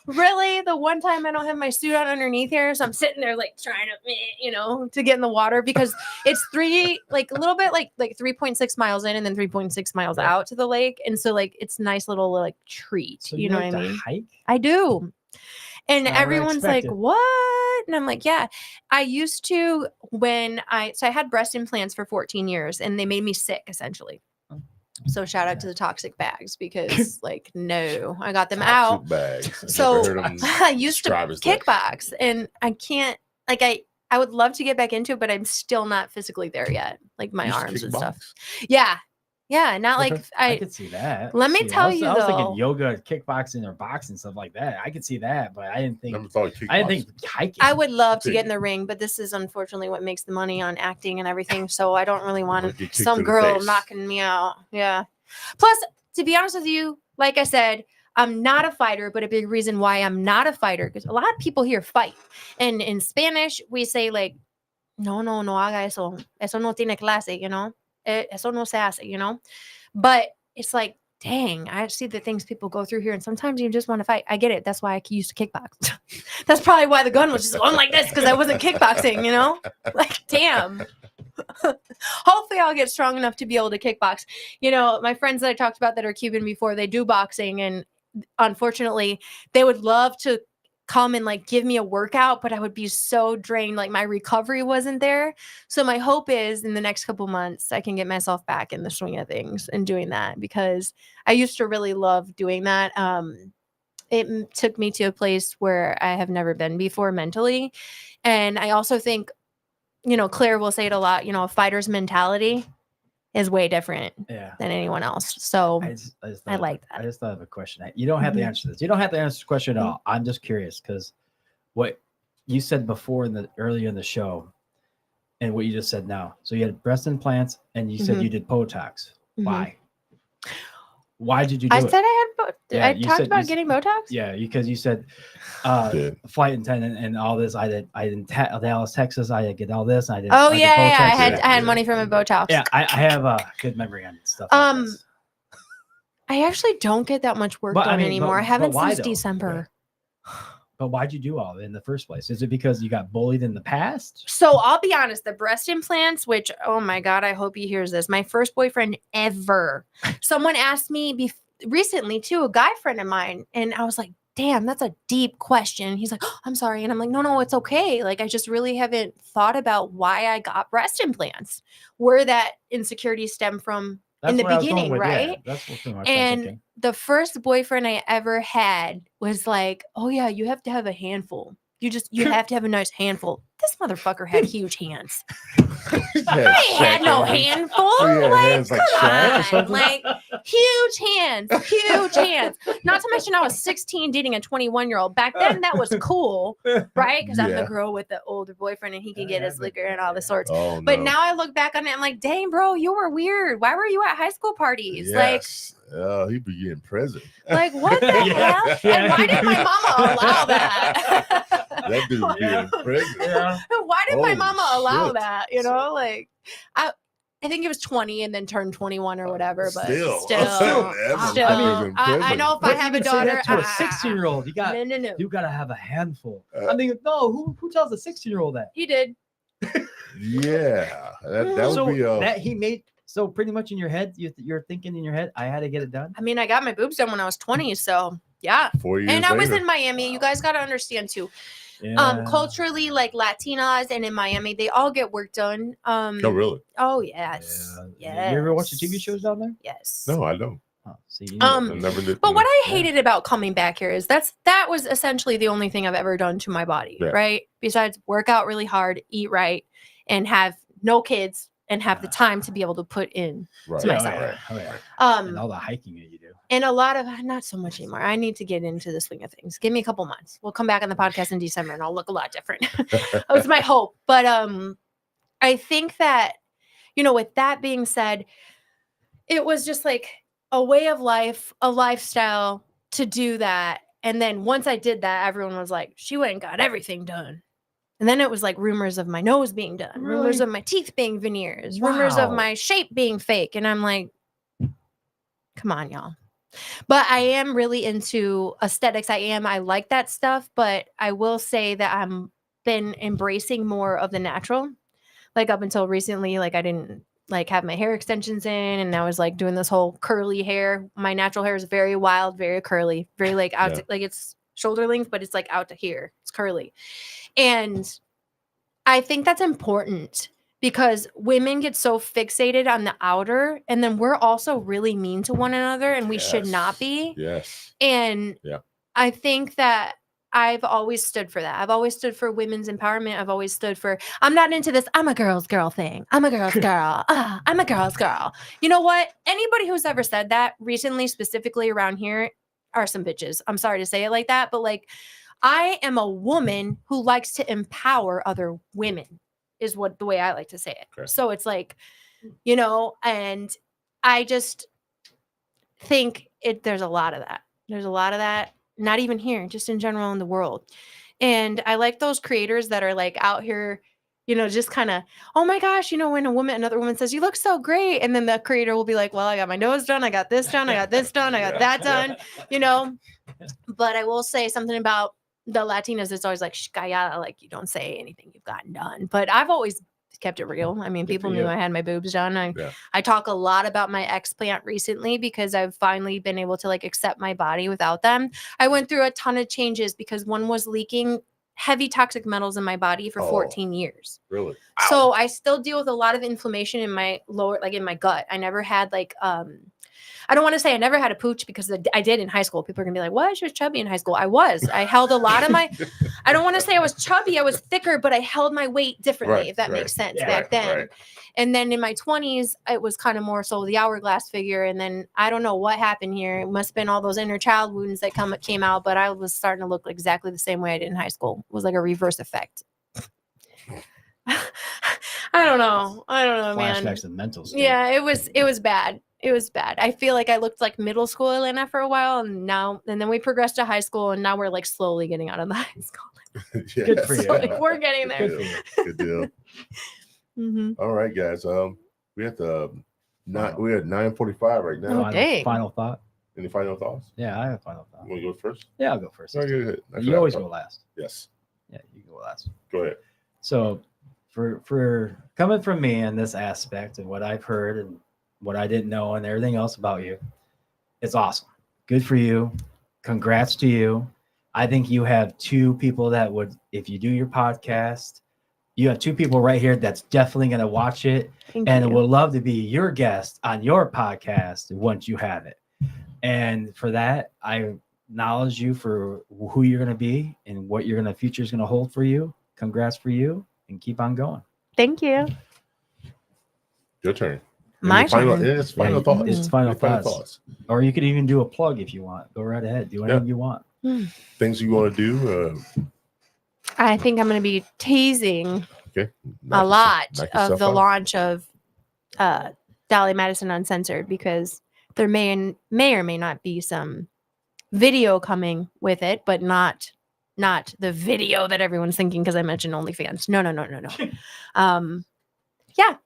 The one time I don't have my suit on underneath here. So I'm sitting there like trying to, to get in the water because it's a little bit like 3.6 miles in and then 3.6 miles out to the lake. And so like, it's a nice little like treat. So you know what I mean? Hike? I do. And everyone's like, what? And I'm like, yeah, I used to I had breast implants for 14 years and they made me sick essentially. So shout out to the toxic bags because no, I got them out. Bags. So I used to kickbox and I can't I would love to get back into it, but I'm still not physically there yet. Like my arms and stuff. Yeah, not like I could see that. Let me tell you, I was thinking yoga, kickboxing, or boxing, stuff like that. I could see that, but I didn't think hiking. I would love to get in the ring, but this is unfortunately what makes the money on acting and everything. So I don't really want some girl knocking me out. Yeah. Plus, to be honest with you, like I said, I'm not a fighter, but a big reason why I'm not a fighter, because a lot of people here fight. And in Spanish, we say like, no haga eso. Eso no tiene clase, Eso no se hace, But it's like, dang, I see the things people go through here. And sometimes you just want to fight. I get it. That's why I used to kickbox. That's probably why the gun was just going like this, because I wasn't kickboxing, Like, damn. Hopefully I'll get strong enough to be able to kickbox. My friends that I talked about that are Cuban before, they do boxing. And unfortunately, they would love to come and like give me a workout, but I would be so drained. Like my recovery wasn't there. So my hope is in the next couple months, I can get myself back in the swing of things and doing that, because I used to really love doing that. It took me to a place where I have never been before mentally. And I also think, Claire will say it a lot, a fighter's mentality is way different than anyone else. So I like that. I just thought of a question. You don't have to answer this. You don't have to answer this question at all. I'm just curious because what you said before earlier in the show and what you just said now. So you had breast implants and you said you did Botox. Why? Why did you do it? I said I talked about getting Botox. Yeah, because you said flight attendant and all this. I did Dallas, Texas. I did get all this. I did. Oh yeah. I had money from a Botox. Yeah, I have a good memory on stuff. I actually don't get that much work done anymore. I haven't since December. But why'd you do all of it in the first place? Is it because you got bullied in the past? So I'll be honest, the breast implants, which, oh my God, I hope he hears this. My first boyfriend ever. Someone asked me recently too, a guy friend of mine. And I was like, damn, that's a deep question. He's like, oh, I'm sorry. And I'm like, no, it's okay. Like, I just really haven't thought about why I got breast implants, where that insecurity stemmed from. In the beginning, right? Yeah, that's what and the first boyfriend I ever had was like, oh yeah, you have to have a handful. You have to have a nice handful. This motherfucker had huge hands. I had no handful. Hands like come on. Like Huge hands. Not to mention I was 16 dating a 21-year-old. Back then, that was cool, right? Because I'm the Yeah. girl with the older boyfriend and he can get his liquor and all the sorts. Oh, no. But now I look back on it, I'm like, dang, bro, you were weird. Why were you at high school parties? Yes. He'd be getting present. Like what the Yeah. hell? Yeah. And why did my mama allow that? That dude would be in prison. Yeah. Why did my Holy mama allow shit. that? You know, like I think it was 20 and then turned 21 or whatever, but Still. still. That's I I know if I have a daughter, to a 16-year-old, you got no. you got to have a handful. I mean, no, who tells a 16-year-old that? He did. Yeah. That So would be that he made. So pretty much in your head, you're thinking in your head, I had to get it done. I mean, I got my boobs done when I was 20, so yeah. 4 years And I was later. in Miami. You guys got to understand too. Yeah. Culturally, like Latinas and in Miami, they all get work done. Oh, really? Oh yes. Yeah. You ever watch the TV shows down there? Yes. No, I don't. Oh, see, I never did. But what I Yeah. hated about coming back here is that was essentially the only thing I've ever done to my body, Yeah. right? Besides work out really hard, eat right, and have no kids and have the time to be able to put in. Right. to Oh, myself. yeah. Oh, yeah. And And all the hiking that you do. a lot of not so much anymore. I need to get into the swing of things. Give me a couple months. We'll come back on the podcast in December and I'll look a lot different. That's my hope. But I think that, with that being said, it was just like a way of life, a lifestyle to do that. And then once I did that, everyone was like, she went and got everything done. And then it was like rumors of my nose being done, rumors Really? of my teeth being veneers, rumors of Wow. my shape being fake. And I'm like, come on, y'all. But I am really into aesthetics. I like that stuff. But I will say that I'm been embracing more of the natural. Like up until recently, like I didn't like have my hair extensions in, and I was like doing this whole curly hair. My natural hair is very wild, very curly, very like out to, like it's shoulder length, but it's like out to here. It's curly. And I think that's important because women get so fixated on the outer, and then we're also really mean to one another, and we should not be. Yes. And Yeah. I think that I've always stood for that. I've always stood for women's empowerment. I've always stood for, I'm not into this, I'm a girl's girl thing. I'm a girl's girl. I'm a girl's girl. You know what? Anybody who's ever said that recently, specifically around here, are some bitches. I'm sorry to say it like that, but like, I am a woman who likes to empower other women, is what the way I like to say it. Okay. So it's like, and I just think there's a lot of that. There's a lot of that, not even here, just in general in the world. And I like those creators that are like out here, just kind of, oh my gosh, when another woman says, you look so great. And then the creator will be like, well, I got my nose done. I got this done. I got this done. I got that done, But I will say something about the Latinas. It's always like, callada, like you don't say anything you've gotten done. But I've always kept it real. I mean, people knew I had my boobs done. I talk a lot about my explant recently because I've finally been able to like accept my body without them. I went through a ton of changes because one was leaking heavy toxic metals in my body for 14 years. Really? So I still deal with a lot of inflammation in my lower, like in my gut. I never had like, I don't want to say I never had a pooch because I did in high school. People are going to be like, what? She was chubby in high school. I held a lot of my, I don't want to say I was chubby. I was thicker, but I held my weight differently, if that makes sense back then. Right. And then in my 20s, it was kind of more so the hourglass figure. And then I don't know what happened here. It must have been all those inner child wounds that came out, but I was starting to look exactly the same way I did in high school. It was like a reverse effect. I don't know, man. Flashbacks of mental state. Yeah, it was bad. It was bad. I feel like I looked like middle school Elena for a while, and then we progressed to high school, and now we're like slowly getting out of the high school. Good for you. So, like, we're getting there. Good deal. Mm-hmm. All right, guys. We have to we're at 9:45 right now. Oh, dang. Final thought. Any final thoughts? Yeah, I have a final thought. You want to go first? Yeah, I'll go first. No, go ahead. You always go last. Yes. Yeah, you go last. Go ahead. So for coming from me in this aspect and what I've heard and what I didn't know and everything else about you, it's awesome. Good for you. Congrats to you. I think you have two people that would, if you do your podcast, you have two people right here that's definitely going to watch it and would love to be your guest on your podcast once you have it. And for that, I acknowledge you for who you're going to be and what your future is going to hold for you. Congrats for you and keep on going. Thank you. Your turn. My final, turn. it's final Yeah, thoughts. it's final Your thoughts. Or you could even do a plug if you want. Go right ahead. Do anything you want. Things you want to do. I think I'm going to be teasing Okay. a lot knock of yourself the out. launch of Dolly Madison Uncensored, because there may or may not be some video coming with it, but not the video that everyone's thinking because I mentioned OnlyFans. No. Yeah,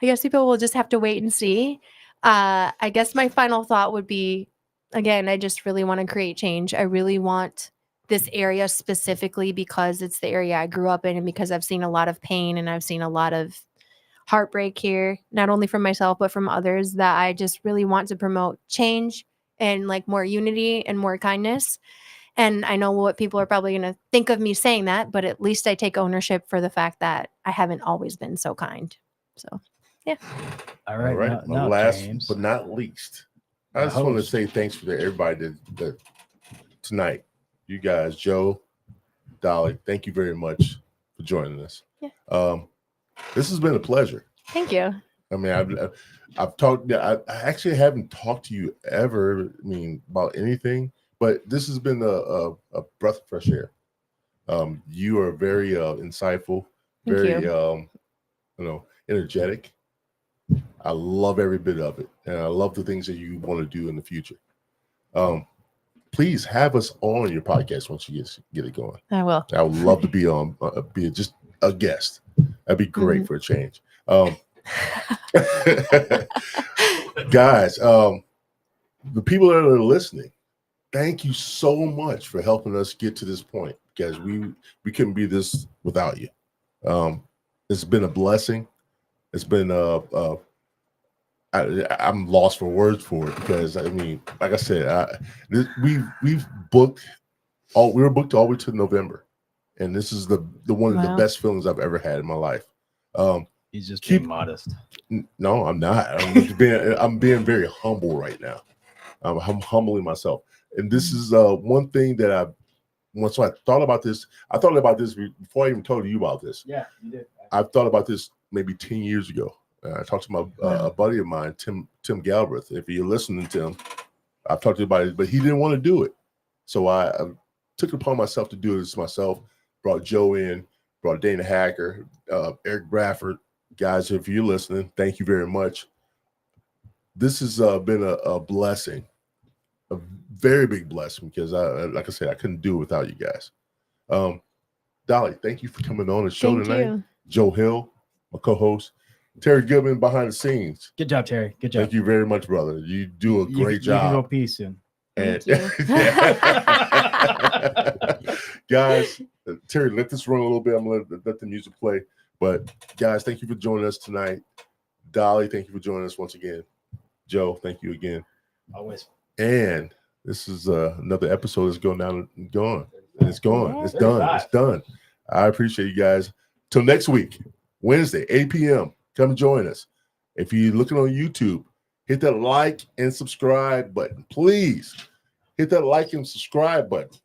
I guess people will just have to wait and see. I guess my final thought would be, again, I just really want to create change. I really want this area specifically because it's the area I grew up in and because I've seen a lot of pain and I've seen a lot of heartbreak here, not only from myself, but from others, that I just really want to promote change and like more unity and more kindness. And I know what people are probably going to think of me saying that, but at least I take ownership for the fact that I haven't always been so kind. So, yeah. All right. All right. Now, last James. but not least, I The just want to host. say thanks for everybody that tonight. You guys, Joe, Dolly, thank you very much for joining us. Yeah. This has been a pleasure. Thank you. I mean, I've talked. I actually haven't talked to you ever. I mean, about anything, but this has been a breath of fresh air. You are very insightful, Thank very you. Energetic. I love every bit of it, and I love the things that you want to do in the future. Please have us on your podcast once you get it going. I will. I would love to be on, be just a guest. That'd be great for a change. Guys, the people that are listening, thank you so much for helping us get to this point, because we couldn't be this without you. It's been a blessing. It's been I'm lost for words for it, because I mean, like I said, we've booked we were booked all the way to November, and this is the one of the best feelings I've ever had in my life. He's just being modest. No, I'm not. I'm being very humble right now. I'm humbling myself, and this is one thing that once I thought about this. I thought about this before I even told you about this. Yeah, you did. I've thought about this maybe 10 years ago. I talked to a buddy of mine, Tim Galbraith. If you're listening, Tim, I've talked to him about it, but he didn't want to do it. So I took it upon myself to do this myself. Brought Joe in, brought Dana Hacker, Eric Bradford. Guys, if you're listening, thank you very much. This has been a blessing, a very big blessing, because like I said, I couldn't do it without you guys. Dolly, thank you for coming on the show tonight. You. Joe Hill, my co-host. Terry Goodman behind the scenes. Good job, Terry. Good job. Thank you very much, brother. You do a great job. You can go pee soon. Thank you. Guys, Terry, let this run a little bit. I'm going to let the music play. But guys, thank you for joining us tonight. Dolly, thank you for joining us once again. Joe, thank you again. Always. And this is another episode that's going down and gone. And it's gone. It's done. It's done. I appreciate you guys. Till next week, Wednesday, 8 p.m. Come join us. If you're looking on YouTube, hit that like and subscribe button. Please hit that like and subscribe button.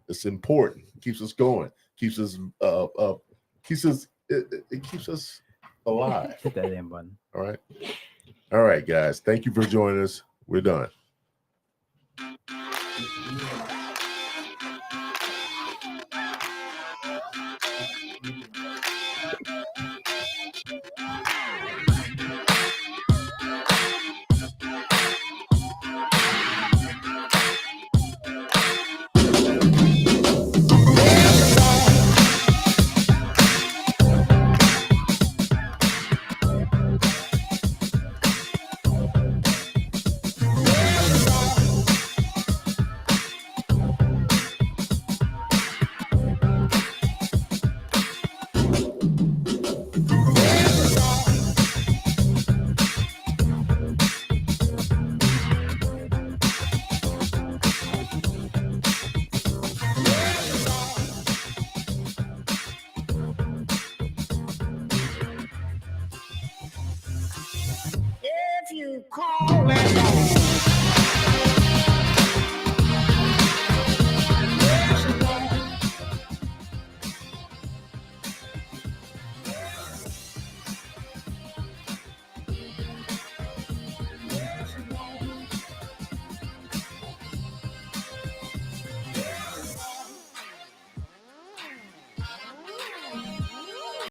It's important. It keeps us going. Keeps us it keeps us alive. Hit that in button. All right. All right, guys. Thank you for joining us. We're done. If you call it